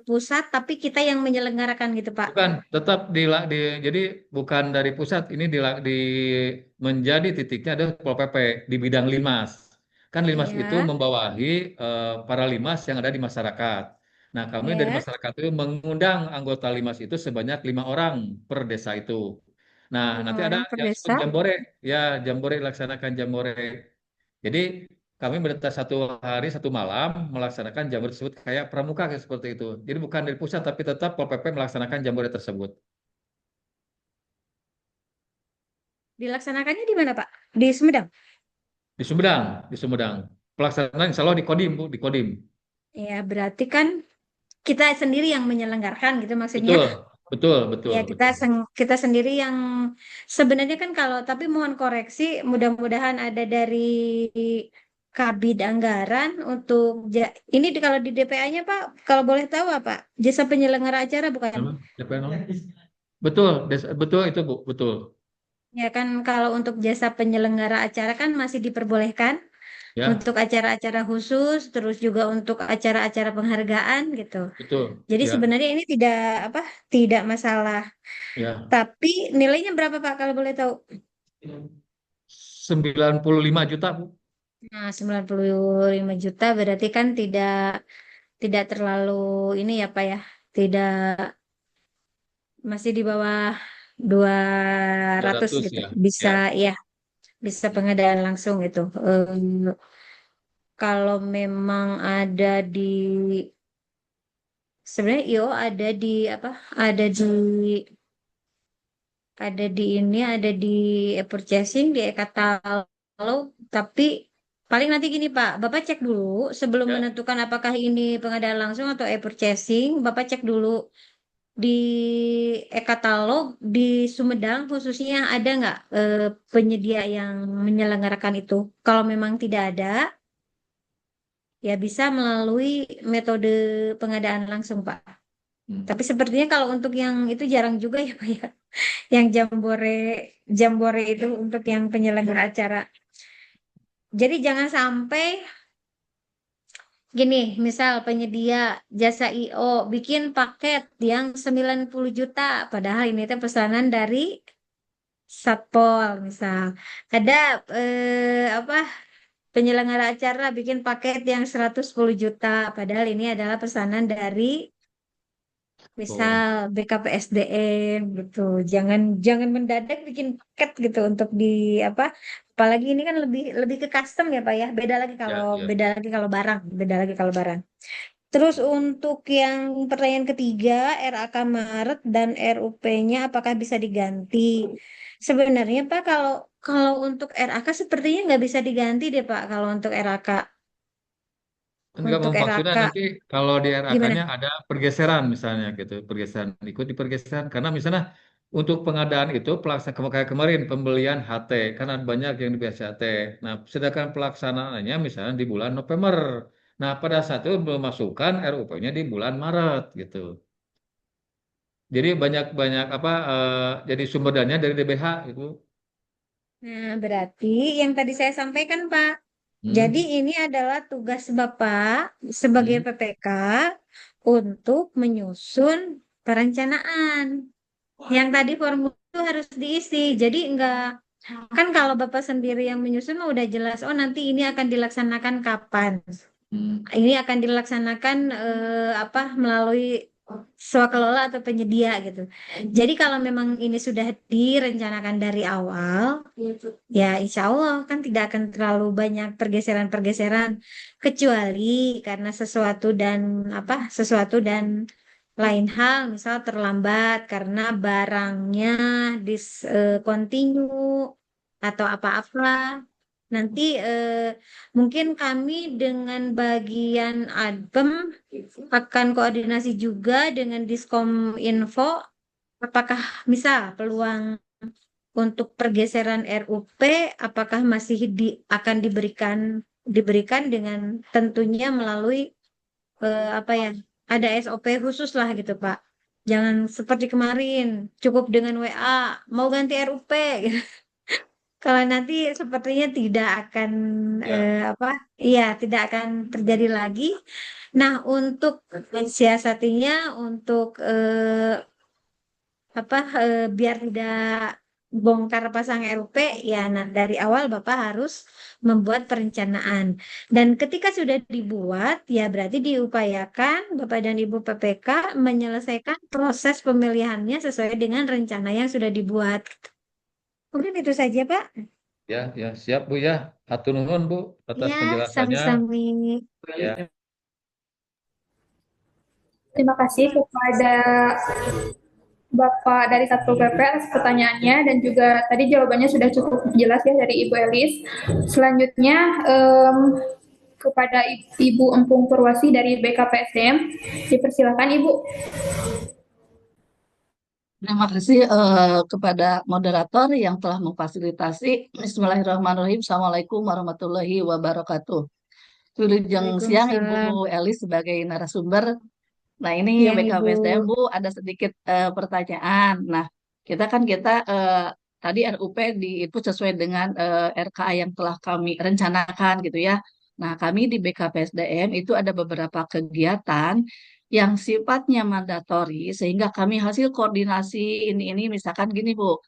pusat, tapi kita yang menyelenggarakan gitu Pak. Bukan, tetap jadi bukan dari pusat, ini menjadi titiknya ada Pol PP di bidang limas. Kan limas itu Ya, membawahi para limas yang ada di masyarakat. Nah, kami dari ya. masyarakat itu mengundang anggota limas itu sebanyak 5 orang per desa itu. Nah, 5 nanti ada orang per yang disebut desa. jambore, ya jambore laksanakan jambore. Jadi kami berdetak 1 hari 1 malam melaksanakan jambore tersebut kayak pramuka kayak seperti itu. Jadi bukan dari pusat tapi tetap Pol PP melaksanakan jambore tersebut. Dilaksanakannya di mana Pak? Di Sumedang. Di Sumedang, di Sumedang. Pelaksanaan insya Allah di Kodim, Bu, di Kodim. Ya, berarti kan kita sendiri yang menyelenggarakan gitu maksudnya. Betul, betul, betul, Ya, betul. kita sendiri yang sebenarnya kan kalau tapi mohon koreksi, mudah-mudahan ada dari Kabid Anggaran untuk ini kalau di DPA-nya Pak, kalau boleh tahu apa? Jasa penyelenggara acara bukan? Apa? DP nol? Betul, betul itu Bu, betul. Ya kan kalau untuk jasa penyelenggara acara kan masih diperbolehkan Ya, untuk acara-acara khusus, terus juga untuk acara-acara penghargaan gitu. betul. Jadi Ya, sebenarnya ini tidak apa, tidak masalah. ya. Tapi nilainya berapa Pak kalau boleh tahu? 95 juta, Bu. Nah, 95 juta berarti kan tidak terlalu ini ya Pak ya. Tidak masih di bawah dua ratus 200 gitu. ya. Bisa Ya. ya, bisa pengadaan langsung itu. Kalau memang ada di sebenarnya IO ada di apa? Ada di purchasing di e-katalog, tapi paling nanti gini Pak, Bapak cek dulu sebelum Ya. menentukan apakah ini pengadaan langsung atau e-purchasing, Bapak cek dulu di e-katalog di Sumedang khususnya ada nggak penyedia yang menyelenggarakan itu. Kalau memang tidak ada, ya bisa melalui metode pengadaan langsung Pak. Hmm. Tapi sepertinya kalau untuk yang itu jarang juga ya Pak ya. Yang jambore jambore itu untuk yang penyelenggara acara. Jadi jangan sampai gini, misal penyedia jasa IO bikin paket yang 90 juta, padahal ini teh pesanan dari Satpol misal. Ada apa penyelenggara acara bikin paket yang 110 juta, padahal ini adalah pesanan dari Oh, misal BKPSDM gitu. Jangan jangan mendadak bikin paket gitu untuk di apa? Apalagi ini kan lebih lebih ke custom ya Pak ya. ya, ya. Beda lagi kalau barang. Terus untuk yang pertanyaan ketiga, RAK Maret dan RUP-nya apakah bisa diganti? Sebenarnya Pak kalau kalau untuk RAK sepertinya nggak bisa diganti deh Pak kalau untuk RAK. Enggak Untuk mau maksudnya RAK nanti kalau di gimana? RAK-nya ada pergeseran misalnya gitu, pergeseran ikut di pergeseran karena misalnya untuk pengadaan itu pelaksana kayak kemarin pembelian HT kan ada banyak yang di HT. Nah, sedangkan pelaksanaannya misalnya di bulan November. Nah, pada saat itu memasukkan RUP-nya di bulan Maret gitu. Jadi banyak apa jadi sumber dananya dari DBH itu. Nah, berarti yang tadi saya sampaikan Pak. Jadi Hmm, ini adalah tugas Bapak sebagai hmm, PPK untuk menyusun perencanaan. Yang tadi formulir itu harus diisi. Jadi enggak kan kalau Bapak sendiri yang menyusun mah udah jelas. Oh nanti ini akan dilaksanakan kapan? hmm. Ini akan dilaksanakan apa melalui swakelola atau penyedia gitu. Jadi kalau memang ini sudah direncanakan dari awal, ya insya Allah kan tidak akan terlalu banyak pergeseran-pergeseran, kecuali karena sesuatu dan lain hal, misal terlambat karena barangnya discontinue atau apa-apa. Nanti mungkin kami dengan bagian adpem akan koordinasi juga dengan Diskom Info, apakah misal peluang untuk pergeseran RUP apakah masih akan diberikan dengan tentunya melalui apa ya, ada SOP khusus lah gitu Pak. Jangan seperti kemarin cukup dengan WA mau ganti RUP gitu. Kalau nanti sepertinya tidak akan Ya, apa, iya tidak akan terjadi lagi. Nah, untuk mensiasatinya, untuk biar tidak bongkar pasang RUP, ya nah dari awal Bapak harus membuat perencanaan. Dan ketika sudah dibuat, ya berarti diupayakan Bapak dan Ibu PPK menyelesaikan proses pemilihannya sesuai dengan rencana yang sudah dibuat. Mungkin itu saja, Pak. ya, siap Bu ya. Hatur nuhun Bu atas Ya, penjelasannya. sami-sami. Ya, Terima kasih kepada Bapak dari Satpol PP atas pertanyaannya dan juga tadi jawabannya sudah cukup jelas ya dari Ibu Elis. Selanjutnya kepada Ibu Empung Purwasi dari BKPSDM, dipersilakan Ibu. Terima kasih kepada moderator yang telah memfasilitasi. Bismillahirrahmanirrahim. Assalamualaikum warahmatullahi wabarakatuh. Wilujeng siang Waalaikumsalam. Ibu Elis sebagai narasumber. Nah ini Siang, Ibu. BKPSDM Bu ada sedikit pertanyaan. Nah kita tadi RUP itu sesuai dengan RKA yang telah kami rencanakan gitu ya. Nah kami di BKPSDM itu ada beberapa kegiatan yang sifatnya mandatori sehingga kami hasil koordinasi ini misalkan gini Bu.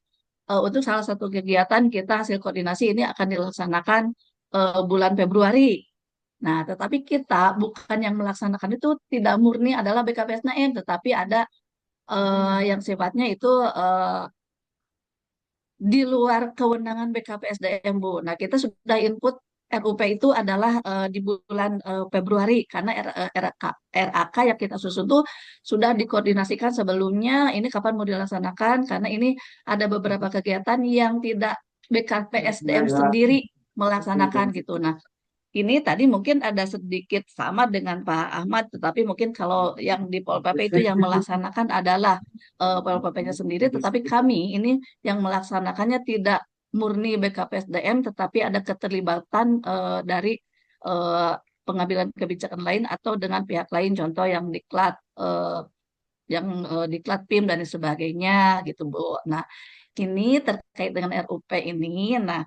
Untuk salah satu kegiatan kita hasil koordinasi ini akan dilaksanakan bulan Februari. Nah, tetapi kita bukan yang melaksanakan itu tidak murni adalah BKPSDM, tetapi ada yang sifatnya itu di luar kewenangan BKPSDM, Bu. Nah, kita sudah input RUP itu adalah di bulan Februari karena RAK yang kita susun itu sudah dikoordinasikan sebelumnya. Ini kapan mau dilaksanakan? Karena ini ada beberapa kegiatan yang tidak BKPSDM sendiri melaksanakan gitu. Nah, ini tadi mungkin ada sedikit sama dengan Pak Ahmad, tetapi mungkin kalau yang di Pol PP itu yang melaksanakan adalah Pol PP-nya sendiri, tetapi kami ini yang melaksanakannya tidak murni BKPSDM, tetapi ada keterlibatan dari eh, pengambilan kebijakan lain atau dengan pihak lain, contoh yang diklat, diklat PIM dan sebagainya gitu Bu. Nah, ini terkait dengan RUP ini. Nah,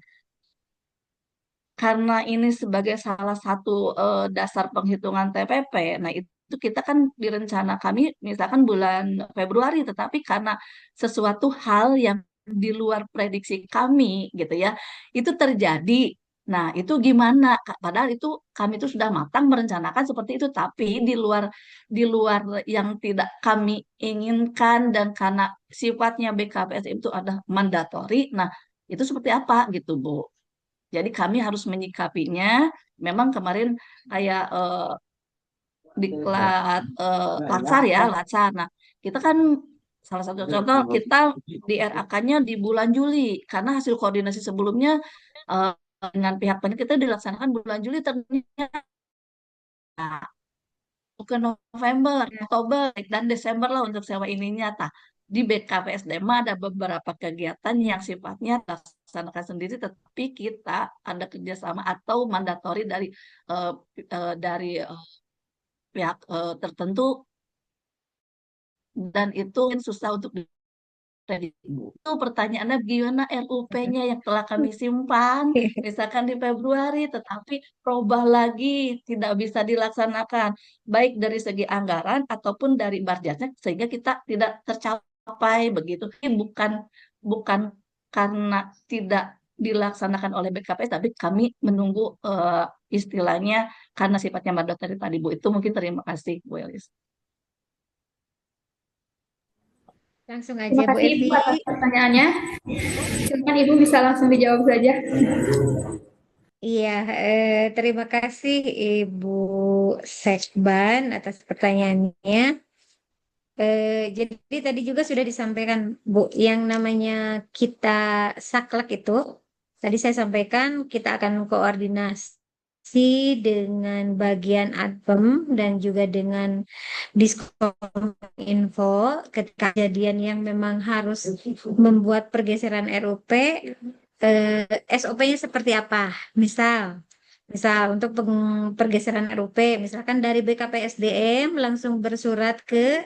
karena ini sebagai salah satu dasar penghitungan TPP, nah itu kita kan direncana kami misalkan bulan Februari, tetapi karena sesuatu hal yang di luar prediksi kami gitu ya, itu terjadi. Nah, itu gimana? Padahal itu kami itu sudah matang merencanakan seperti itu, tapi di luar yang tidak kami inginkan dan karena sifatnya BKPSDM itu ada mandatori. Nah, itu seperti apa gitu, Bu? Jadi kami harus menyikapinya. Memang kemarin kayak diklat Latsar ya, Latsar. Nah, kita kan salah satu contoh kita di RAK-nya di bulan Juli karena hasil koordinasi sebelumnya eh, dengan pihak panitia kita dilaksanakan bulan Juli ternyata ke November, Oktober, dan Desember lah untuk sewa ininya. Di BKPSDM ada beberapa kegiatan yang sifatnya dilaksanakan sendiri, tetapi kita ada kerjasama atau mandatori eh, dari pihak tertentu dan itu susah untuk diprediksi. Itu pertanyaannya gimana RUP-nya yang telah kami simpan, misalkan di Februari, tetapi berubah lagi, tidak bisa dilaksanakan, baik dari segi anggaran ataupun dari budgetnya, sehingga kita tidak tercapai begitu. Ini bukan karena tidak dilaksanakan oleh BKPS, tapi kami menunggu istilahnya karena sifatnya mandat dari tadi Bu. Itu mungkin terima kasih Bu Elis. Langsung aja Terima Bu kasih Evi. Ibu atas pertanyaannya. Silakan Ibu bisa langsung dijawab saja. Iya, terima kasih Ibu Sekban atas pertanyaannya. Jadi tadi juga sudah disampaikan Bu, yang namanya kita saklek itu, tadi saya sampaikan kita akan koordinasi dengan bagian adpem dan juga dengan Diskom Info ketika kejadian yang memang harus membuat pergeseran RUP, SOP-nya seperti apa? Misal untuk pergeseran RUP, misalkan dari BKPSDM langsung bersurat ke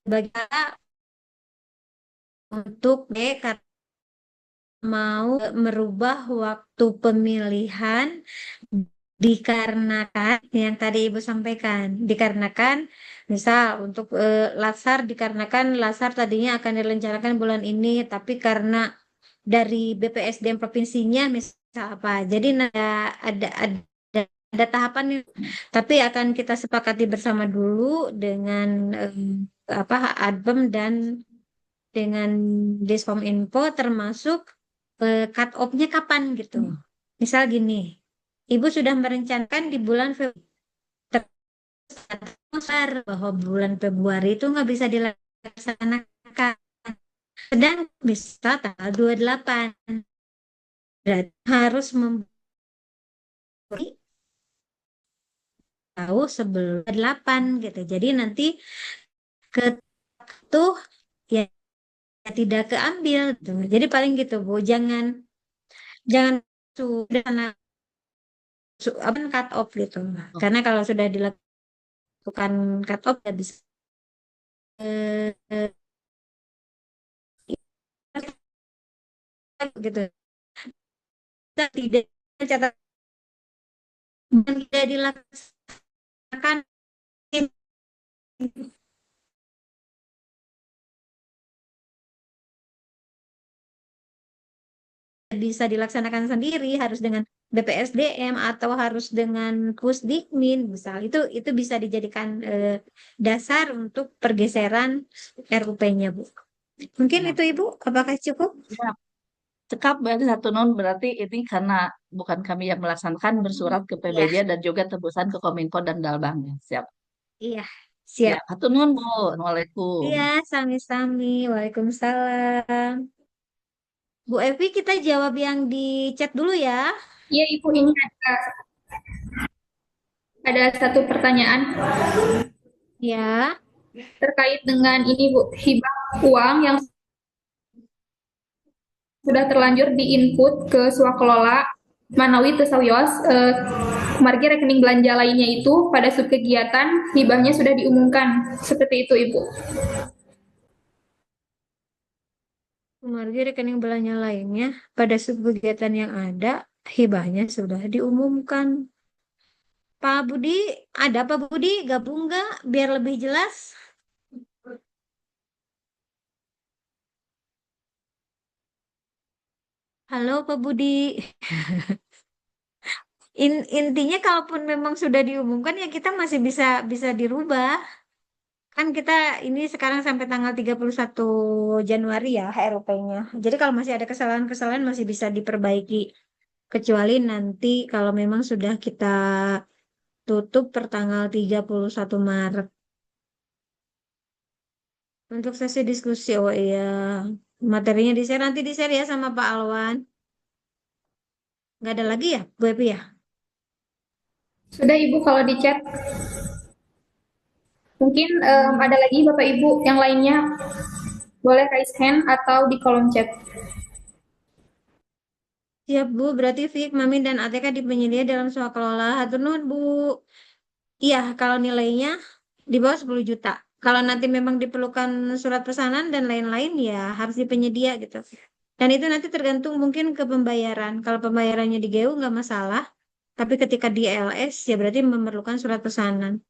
bagian untuk karena mau merubah waktu pemilihan dikarenakan yang tadi Ibu sampaikan, dikarenakan misal untuk Lasar, dikarenakan Lasar tadinya akan direncanakan bulan ini, tapi karena dari BPSDM provinsinya misal apa, jadi ada tahapan nih, tapi akan kita sepakati bersama dulu dengan apa Adpem dan dengan Diskom Info, termasuk cut off-nya kapan gitu. Misal gini, Ibu sudah merencanakan di bulan Februari, bahwa bulan Februari itu nggak bisa dilaksanakan. Sedang bisa tanggal 28. Berarti harus memberi tahu sebelum 8 gitu. Jadi nanti ke tuh ya tidak keambil gitu. Jadi paling gitu Bu, jangan sudah apa cut off gitu. Karena kalau sudah dilakukan cut off ya bisa eh, gitu. Kita tidak catat dan tidak dilaksanakan bisa dilaksanakan sendiri, harus dengan BPSDM atau harus dengan Pusdikmin misal, itu bisa dijadikan dasar untuk pergeseran RUP-nya Bu. Mungkin Ya. itu Ibu, apakah cukup? Ya, cekap berarti satu non, berarti ini karena bukan kami yang melaksanakan, bersurat ke Iya, PBJ dan juga tembusan ke Kominfo dan Dalbang. Siap. iya, Ya, siap. satu non Bu. Assalamualaikum. Iya, sami-sami. Waalaikumsalam. Bu Evi, kita jawab yang di chat dulu ya. Iya Ibu, ini ada satu pertanyaan Ya, terkait dengan ini Bu, hibah uang yang sudah terlanjur diinput ke swakelola Manawi Tesawios, margi rekening belanja lainnya itu pada subkegiatan hibahnya sudah diumumkan. Seperti itu Ibu. margi rekening belanja lainnya pada kegiatan yang ada, hibahnya sudah diumumkan. Pak Budi, ada Pak Budi? Gabung nggak biar lebih jelas? Halo Pak Budi. Intinya kalaupun memang sudah diumumkan ya kita masih bisa bisa dirubah. Kan kita ini sekarang sampai tanggal 31 Januari ya HRUP-nya. Jadi kalau masih ada kesalahan-kesalahan masih bisa diperbaiki. Kecuali nanti kalau memang sudah kita tutup per tanggal 31 Maret. Untuk sesi diskusi, oh iya, materinya di-share, nanti di-share ya sama Pak Alwan. Nggak ada lagi ya, Bu Epi ya? Sudah Ibu kalau di chat. Mungkin ada lagi Bapak Ibu yang lainnya boleh raise hand atau di kolom chat. Siap Bu, berarti Fik, Mami, dan ATK di penyedia dalam swakelola. Hatur nuhun Bu. Iya, kalau nilainya di bawah 10 juta. Kalau nanti memang diperlukan surat pesanan dan lain-lain ya harus di penyedia gitu. Dan itu nanti tergantung mungkin ke pembayaran. Kalau pembayarannya di GU nggak masalah. Tapi ketika di LS ya berarti memerlukan surat pesanan.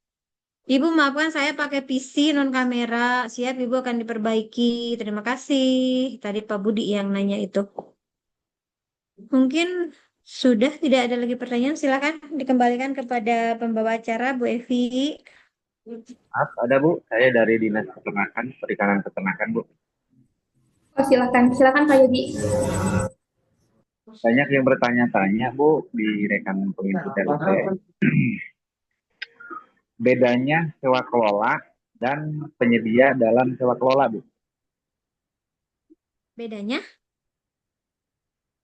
Ibu maafkan saya pakai PC non kamera. Siap Ibu akan diperbaiki. Terima kasih. Tadi Pak Budi yang nanya itu. Mungkin sudah tidak ada lagi pertanyaan. Silakan dikembalikan kepada pembawa acara Bu Evi. Maaf, ada Bu, saya dari Dinas Peternakan, Perikanan Peternakan Bu. Oh, silakan Pak Yogi. Banyak yang bertanya-tanya, Bu, di rekan penginput RUP. Bedanya sewa kelola dan penyedia dalam sewa kelola, Bu. Bedanya?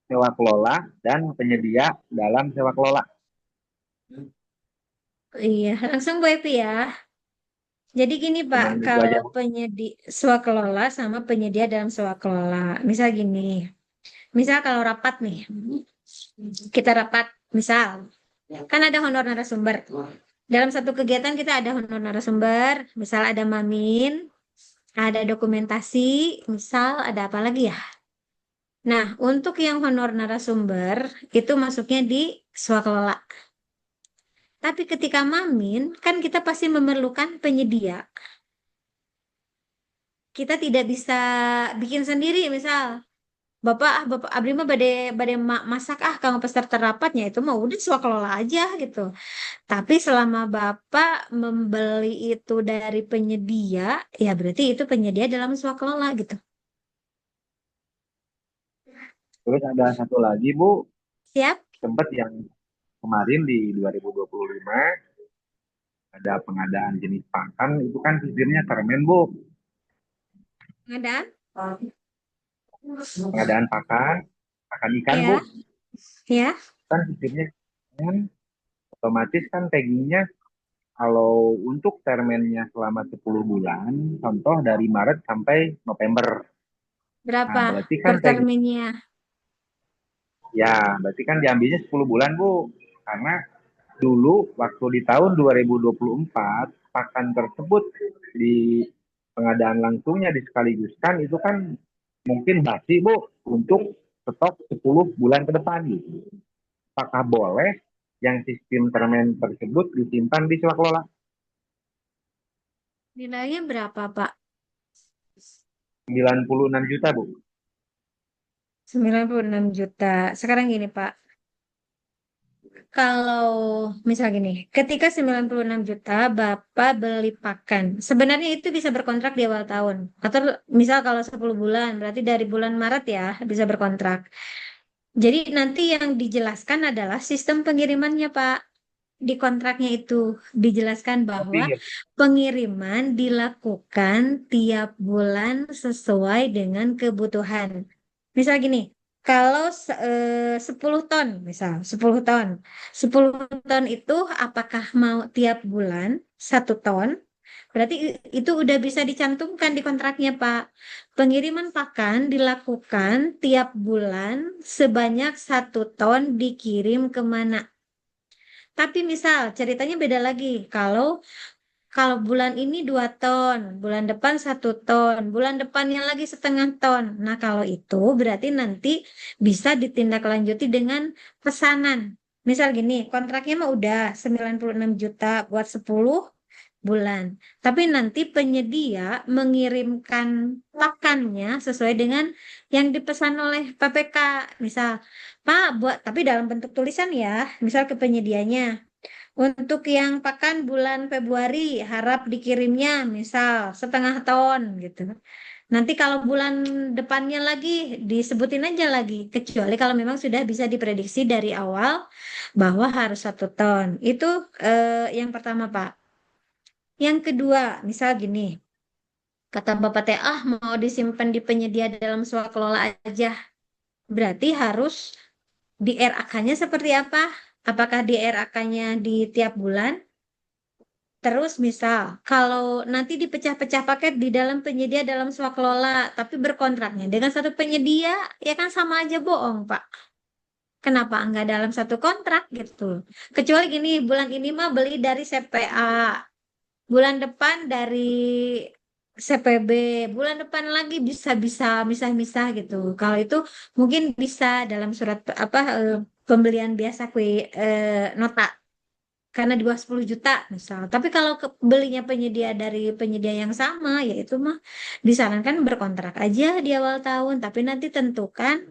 Sewa kelola dan penyedia dalam sewa kelola. Iya, langsung Bu Evi ya. Jadi gini Pak, Cuman itu aja, kalau Bu. penyedia swakelola sama penyedia dalam swakelola, misal gini, misal kalau rapat nih, kita rapat, misal, kan ada honor narasumber. Dalam satu kegiatan kita ada honor narasumber, misal ada mamin, ada dokumentasi, misal ada apa lagi ya? Nah, untuk yang honor narasumber itu masuknya di swakelola. Tapi ketika mamin, kan kita pasti memerlukan penyedia. Kita tidak bisa bikin sendiri, misal Bapak Abri mah bade masak kalau peserta rapatnya itu mah udah swakelola aja gitu. Tapi selama Bapak membeli itu dari penyedia, ya berarti itu penyedia dalam swakelola gitu. Terus ada satu lagi, Bu, Siap? sempat yang kemarin di 2025 ada pengadaan jenis pakan, itu kan sistemnya termen, Bu. Ada? Pengadaan pakan ikan, Bu. Ya, ya. Kan sistemnya kan otomatis kan taggingnya kalau untuk termennya selama 10 bulan, contoh dari Maret sampai November. Berapa Nah, berarti kan per terminnya? berarti kan diambilnya 10 bulan, Bu. Karena dulu waktu di tahun 2024 pakan tersebut di pengadaan langsungnya disekaligus,kan itu kan mungkin basi, Bu, untuk stok 10 bulan ke depan gitu. Apakah boleh yang sistem termen tersebut disimpan di swakelola? Nilainya berapa, Pak? 96 juta, Bu. 96 juta. Sekarang gini, Pak. Kalau misal gini, ketika 96 juta Bapak beli pakan, sebenarnya itu bisa berkontrak di awal tahun. Atau misal kalau 10 bulan, berarti dari bulan Maret ya bisa berkontrak. Jadi nanti yang dijelaskan adalah sistem pengirimannya, Pak. Di kontraknya itu dijelaskan bahwa Tapi pengiriman dilakukan tiap bulan sesuai dengan kebutuhan. Misal gini, kalau 10 ton, misal 10 ton. 10 ton itu apakah mau tiap bulan 1 ton? Berarti itu udah bisa dicantumkan di kontraknya, Pak. Pengiriman pakan dilakukan tiap bulan sebanyak 1 ton dikirim kemana? Tapi misal ceritanya beda lagi. Kalau bulan ini 2 ton, bulan depan 1 ton, bulan depannya lagi 1/2 ton. Nah, kalau itu berarti nanti bisa ditindaklanjuti dengan pesanan. Misal gini, kontraknya mah udah 96 juta buat 10 bulan. Tapi nanti penyedia mengirimkan pakannya sesuai dengan yang dipesan oleh PPK. Misal, Pak, buat tapi dalam bentuk tulisan ya, misal ke penyedianya. Untuk yang pakan bulan Februari harap dikirimnya misal 1/2 ton gitu. Nanti kalau bulan depannya lagi disebutin aja lagi. Kecuali kalau memang sudah bisa diprediksi dari awal bahwa harus 1 ton. Itu yang pertama Pak. Yang kedua, misal gini. Kata Bapak teh, mau disimpan di penyedia dalam swakelola aja. Berarti harus di RAK-nya seperti apa? Apakah di RAK-nya di tiap bulan? Terus misal, kalau nanti dipecah-pecah paket di dalam penyedia dalam swakelola, tapi berkontraknya dengan satu penyedia, ya kan sama aja bohong, Pak. Kenapa enggak dalam satu kontrak gitu? Kecuali gini, bulan ini mah beli dari CPA, bulan depan dari CPB, bulan depan lagi bisa-bisa misah-misah gitu. Kalau itu mungkin bisa dalam surat apa pembelian biasa nota karena di bawah 10 juta misal. Tapi kalau belinya penyedia dari penyedia yang sama, ya itu mah disarankan berkontrak aja di awal tahun. Tapi nanti tentukan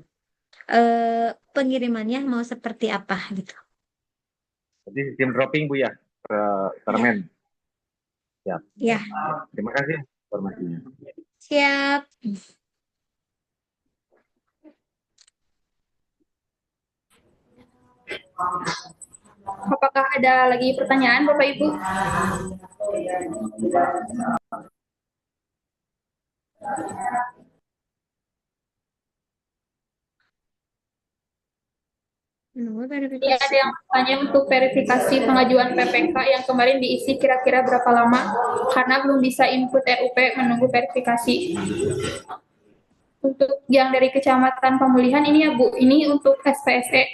pengirimannya mau seperti apa gitu. Jadi sistem dropping, Bu, ya, termen. Siap. Ya, Terima kasih informasinya. siap. Apakah ada lagi pertanyaan, Bapak Ibu? Ini ada yang bertanya untuk verifikasi pengajuan PPK yang kemarin diisi kira-kira berapa lama, karena belum bisa input RUP menunggu verifikasi. Untuk yang dari Kecamatan Pemulihan ini ya Bu, ini untuk SPSE.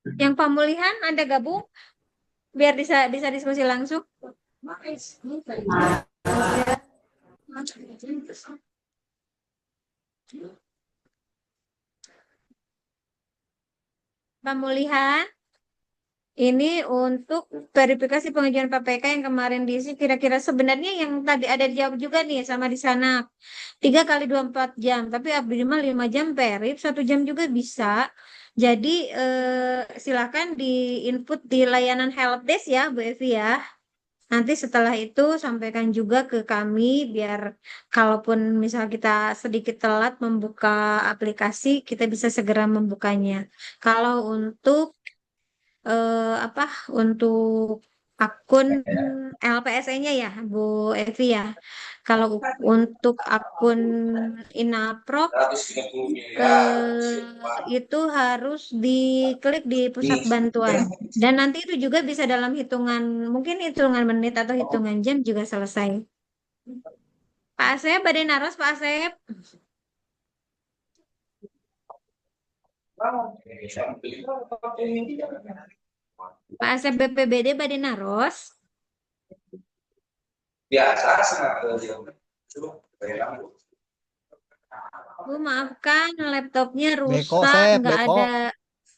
Yang pemulihan Anda gabung biar bisa diskusi langsung. Pemulihan ini untuk verifikasi pengajuan PPK yang kemarin diisi kira-kira sebenarnya yang tadi ada dijawab juga nih sama di sana 3 kali 24 jam tapi minimal 5 jam perip 1 jam juga bisa. Jadi silakan di input di layanan helpdesk ya Bu Evi ya. Nanti setelah itu sampaikan juga ke kami biar kalaupun misal kita sedikit telat membuka aplikasi kita bisa segera membukanya. Kalau untuk untuk akun LPSE-nya ya Bu Evi ya. Kalau untuk akun Inaprok itu harus diklik di pusat bantuan dan nanti itu juga bisa dalam hitungan mungkin hitungan menit atau hitungan jam juga selesai. Pak Asep, Badan Naros, Pak Asep. Pak Asep BPBD Badan Naros. Bu maafkan laptopnya rusak,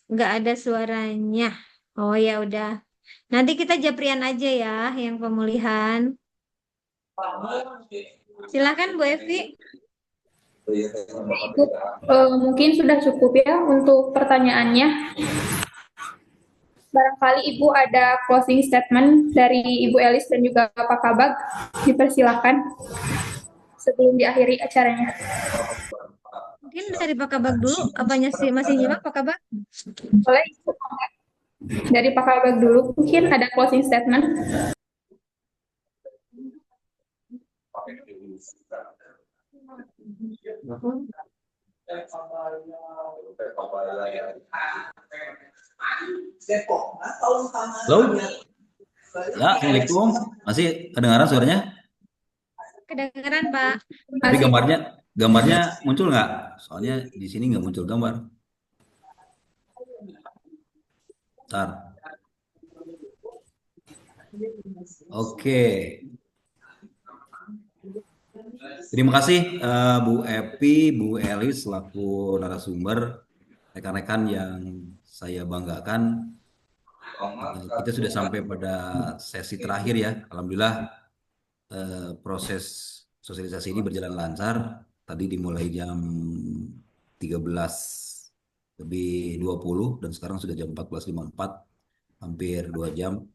nggak ada suaranya. Oh ya udah. Nanti kita Japrian aja ya yang pemulihan. Silakan Bu Evi. Mungkin sudah cukup ya untuk pertanyaannya. Barangkali Ibu ada closing statement dari Ibu Elis dan juga Pak Kabag. Dipersilakan sebelum diakhiri acaranya. Mungkin dari Pak Kabag dulu. Apanya sih masih nyimak Pak Kabag? Boleh Ibu. Dari Pak Kabag dulu mungkin ada closing statement. Halo? Ya, Assalamualaikum. Masih kedengaran suaranya? Kedengaran Pak. Tapi gambarnya muncul nggak? Soalnya di sini nggak muncul gambar. Bentar. Oke. Terima kasih Bu Epi, Bu Elis selaku narasumber, rekan-rekan yang saya banggakan. Kita sudah sampai pada sesi terakhir ya. Alhamdulillah proses sosialisasi ini berjalan lancar. Tadi dimulai jam 13:20 dan sekarang sudah jam 14:54, hampir 2 jam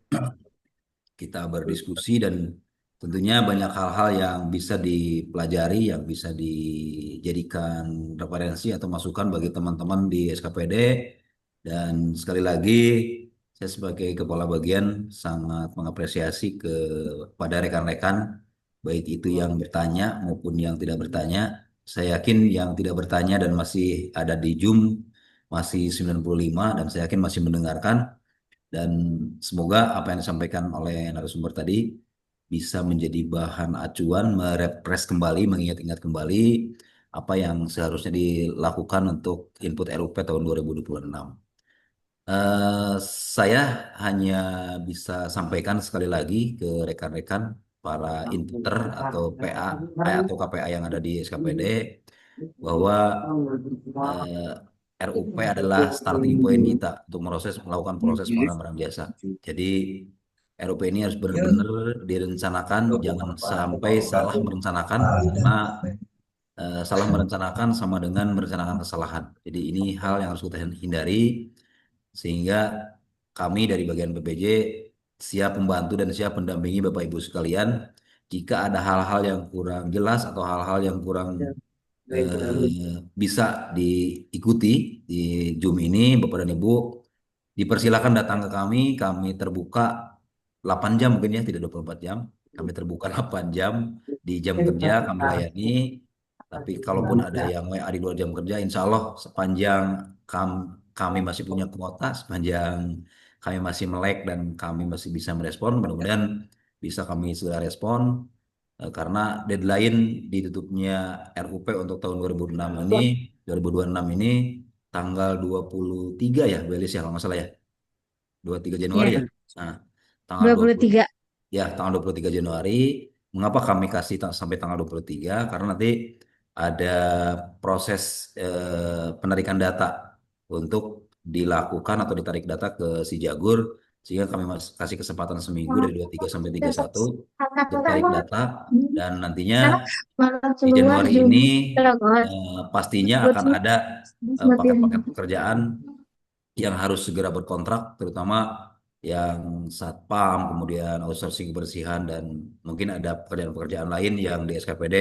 kita berdiskusi dan tentunya banyak hal-hal yang bisa dipelajari, yang bisa dijadikan referensi atau masukan bagi teman-teman di SKPD. Dan sekali lagi, saya sebagai kepala bagian sangat mengapresiasi kepada rekan-rekan, baik itu yang bertanya maupun yang tidak bertanya. Saya yakin yang tidak bertanya dan masih ada di Zoom masih 95 dan saya yakin masih mendengarkan. Dan semoga apa yang disampaikan oleh narasumber tadi bisa menjadi bahan acuan, merefresh kembali, mengingat-ingat kembali apa yang seharusnya dilakukan untuk input RUP tahun 2026. Saya hanya bisa sampaikan sekali lagi ke rekan-rekan para inputer atau PA atau KPA yang ada di SKPD bahwa RUP adalah starting point kita untuk melakukan proses pengadaan barang jasa. Jadi RUP ini harus benar-benar direncanakan, jangan sampai salah merencanakan karena salah merencanakan sama dengan merencanakan kesalahan. Jadi ini hal yang harus kita hindari sehingga kami dari bagian PPJ siap membantu dan siap mendampingi Bapak Ibu sekalian jika ada hal-hal yang kurang jelas atau hal-hal yang kurang bisa diikuti di Zoom ini, Bapak dan Ibu. Dipersilakan datang ke kami. Kami terbuka 8 jam mungkin ya, tidak 24 jam. Kami terbuka 8 jam di jam kerja kami layani. Tapi kalaupun ada yang WA di luar jam kerja, insya Allah sepanjang kami masih punya kuota, sepanjang kami masih melek dan kami masih bisa merespon, mudah-mudahan bisa kami segera respon. Karena deadline ditutupnya RUP untuk tahun 2026 ini tanggal 23 ya, Belis ya kalau nggak salah ya, 23 Januari ya. Ya, Nah, tanggal 20 23. ya, tanggal 23 Januari. Mengapa kami kasih sampai tanggal 23? Karena nanti ada proses penarikan data untuk dilakukan atau ditarik data ke si Jagur, sehingga kami kasih kesempatan seminggu dari 23 sampai 31 untuk tarik data, dan nantinya di Januari ini pastinya akan ada paket-paket pekerjaan yang harus segera berkontrak, terutama yang satpam, kemudian outsourcing kebersihan, dan mungkin ada pekerjaan-pekerjaan lain yang di SKPD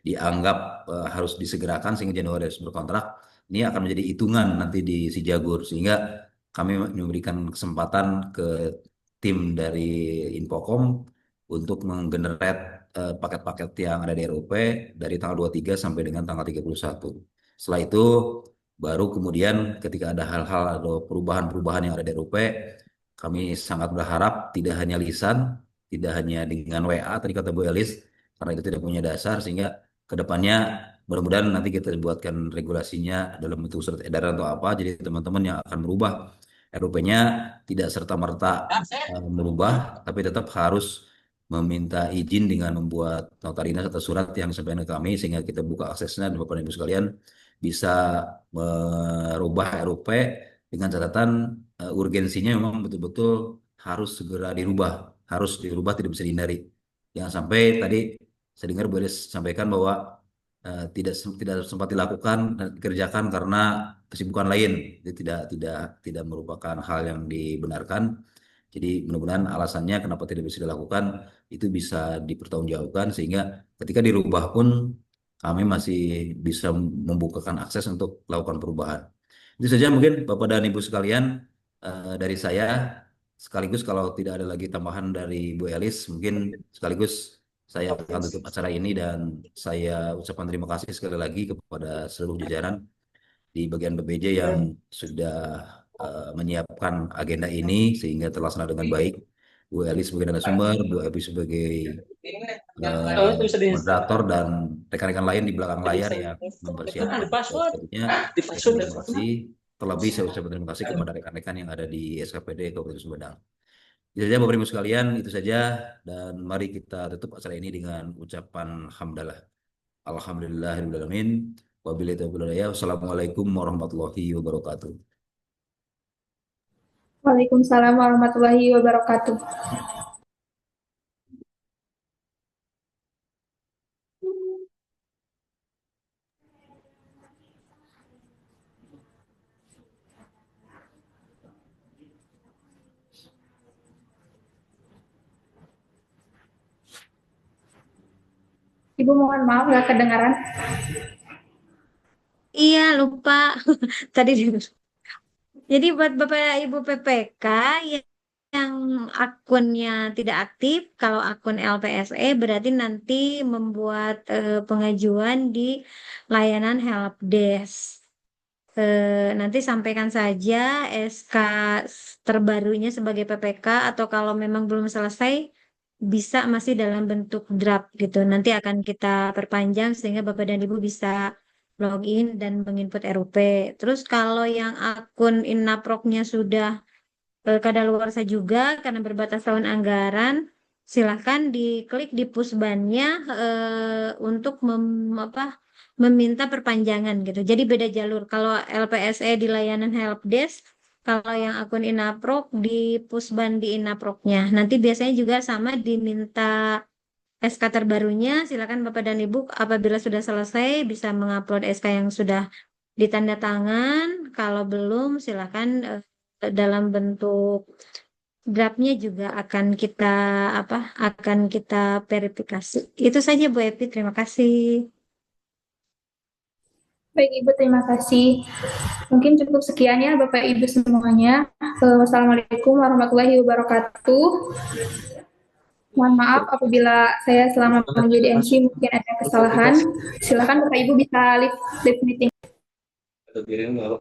dianggap harus disegerakan sehingga Januari harus berkontrak. Ini akan menjadi hitungan nanti di si Jagur, sehingga kami memberikan kesempatan ke tim dari Infokom untuk menggenerate paket-paket yang ada di RUP dari tanggal 23 sampai dengan tanggal 31. Setelah itu baru kemudian ketika ada hal-hal atau perubahan-perubahan yang ada di RUP, kami sangat berharap tidak hanya lisan, tidak hanya dengan WA tadi kata Bu Elis, karena itu tidak punya dasar, sehingga kedepannya mudah-mudahan nanti kita buatkan regulasinya dalam bentuk surat edaran atau apa, jadi teman-teman yang akan merubah RUP-nya tidak serta-merta merubah, tapi tetap harus meminta izin dengan membuat nota dinas atau surat yang disampaikan ke kami, sehingga kita buka aksesnya dan Bapak dan Ibu sekalian bisa merubah RUP dengan catatan urgensinya memang betul-betul harus segera dirubah, tidak bisa dihindari. Jangan sampai tadi saya dengar Bu Elis sampaikan bahwa tidak sempat dilakukan dan dikerjakan karena kesibukan lain. Itu tidak merupakan hal yang dibenarkan. Jadi mudah-mudahan alasannya kenapa tidak bisa dilakukan itu bisa dipertanggungjawabkan, sehingga ketika dirubah pun kami masih bisa membukakan akses untuk melakukan perubahan. Itu saja mungkin Bapak dan Ibu sekalian dari saya. Sekaligus kalau tidak ada lagi tambahan dari Bu Elis, mungkin sekaligus saya akan tutup acara ini, dan saya ucapkan terima kasih sekali lagi kepada seluruh jajaran di bagian BPJ yang sudah menyiapkan agenda ini sehingga terlaksana dengan baik. Bu Elis sebagai narasumber, Bu Evi sebagai moderator, dan rekan-rekan lain di belakang layar yang mempersiapkan selanjutnya. Terima kasih. Terlebih saya ucapkan terima kasih kepada rekan-rekan yang ada di SKPD Kabupaten Sumedang. Itu saja Bapak Ibu sekalian, itu saja, dan mari kita tutup acara ini dengan ucapan hamdalah. Alhamdulillahirrahmanirrahim. Wabillahi taufiq wal hidayah. Wassalamualaikum warahmatullahi wabarakatuh. Waalaikumsalam warahmatullahi wabarakatuh. Ibu mohon maaf nggak kedengaran. Iya, lupa. Tadi jadi buat Bapak Ibu PPK yang akunnya tidak aktif, kalau akun LPSE berarti nanti membuat pengajuan di layanan helpdesk. Nanti sampaikan saja SK terbarunya sebagai PPK, atau kalau memang belum selesai bisa masih dalam bentuk draft gitu. Nanti akan kita perpanjang sehingga Bapak dan Ibu bisa login dan menginput RUP. Terus kalau yang akun Innaproknya sudah kadaluarsa juga karena berbatas tahun anggaran, silahkan diklik di pusbannya untuk meminta perpanjangan gitu. Jadi beda jalur. Kalau LPSE di layanan helpdesk, kalau yang akun Inaprok di pusban di Inaproknya. Nanti biasanya juga sama diminta SK terbarunya. Silakan Bapak dan Ibu apabila sudah selesai bisa mengupload SK yang sudah ditanda tangan. Kalau belum silakan dalam bentuk draftnya juga akan kita verifikasi. Itu saja Bu Epi, terima kasih. Baik Ibu, terima kasih. Mungkin cukup sekian ya Bapak Ibu semuanya. Wassalamualaikum warahmatullahi wabarakatuh. Mohon maaf apabila saya selama menjadi MC mungkin ada kesalahan. Silakan Bapak Ibu bisa live meeting. Atau piring nggak?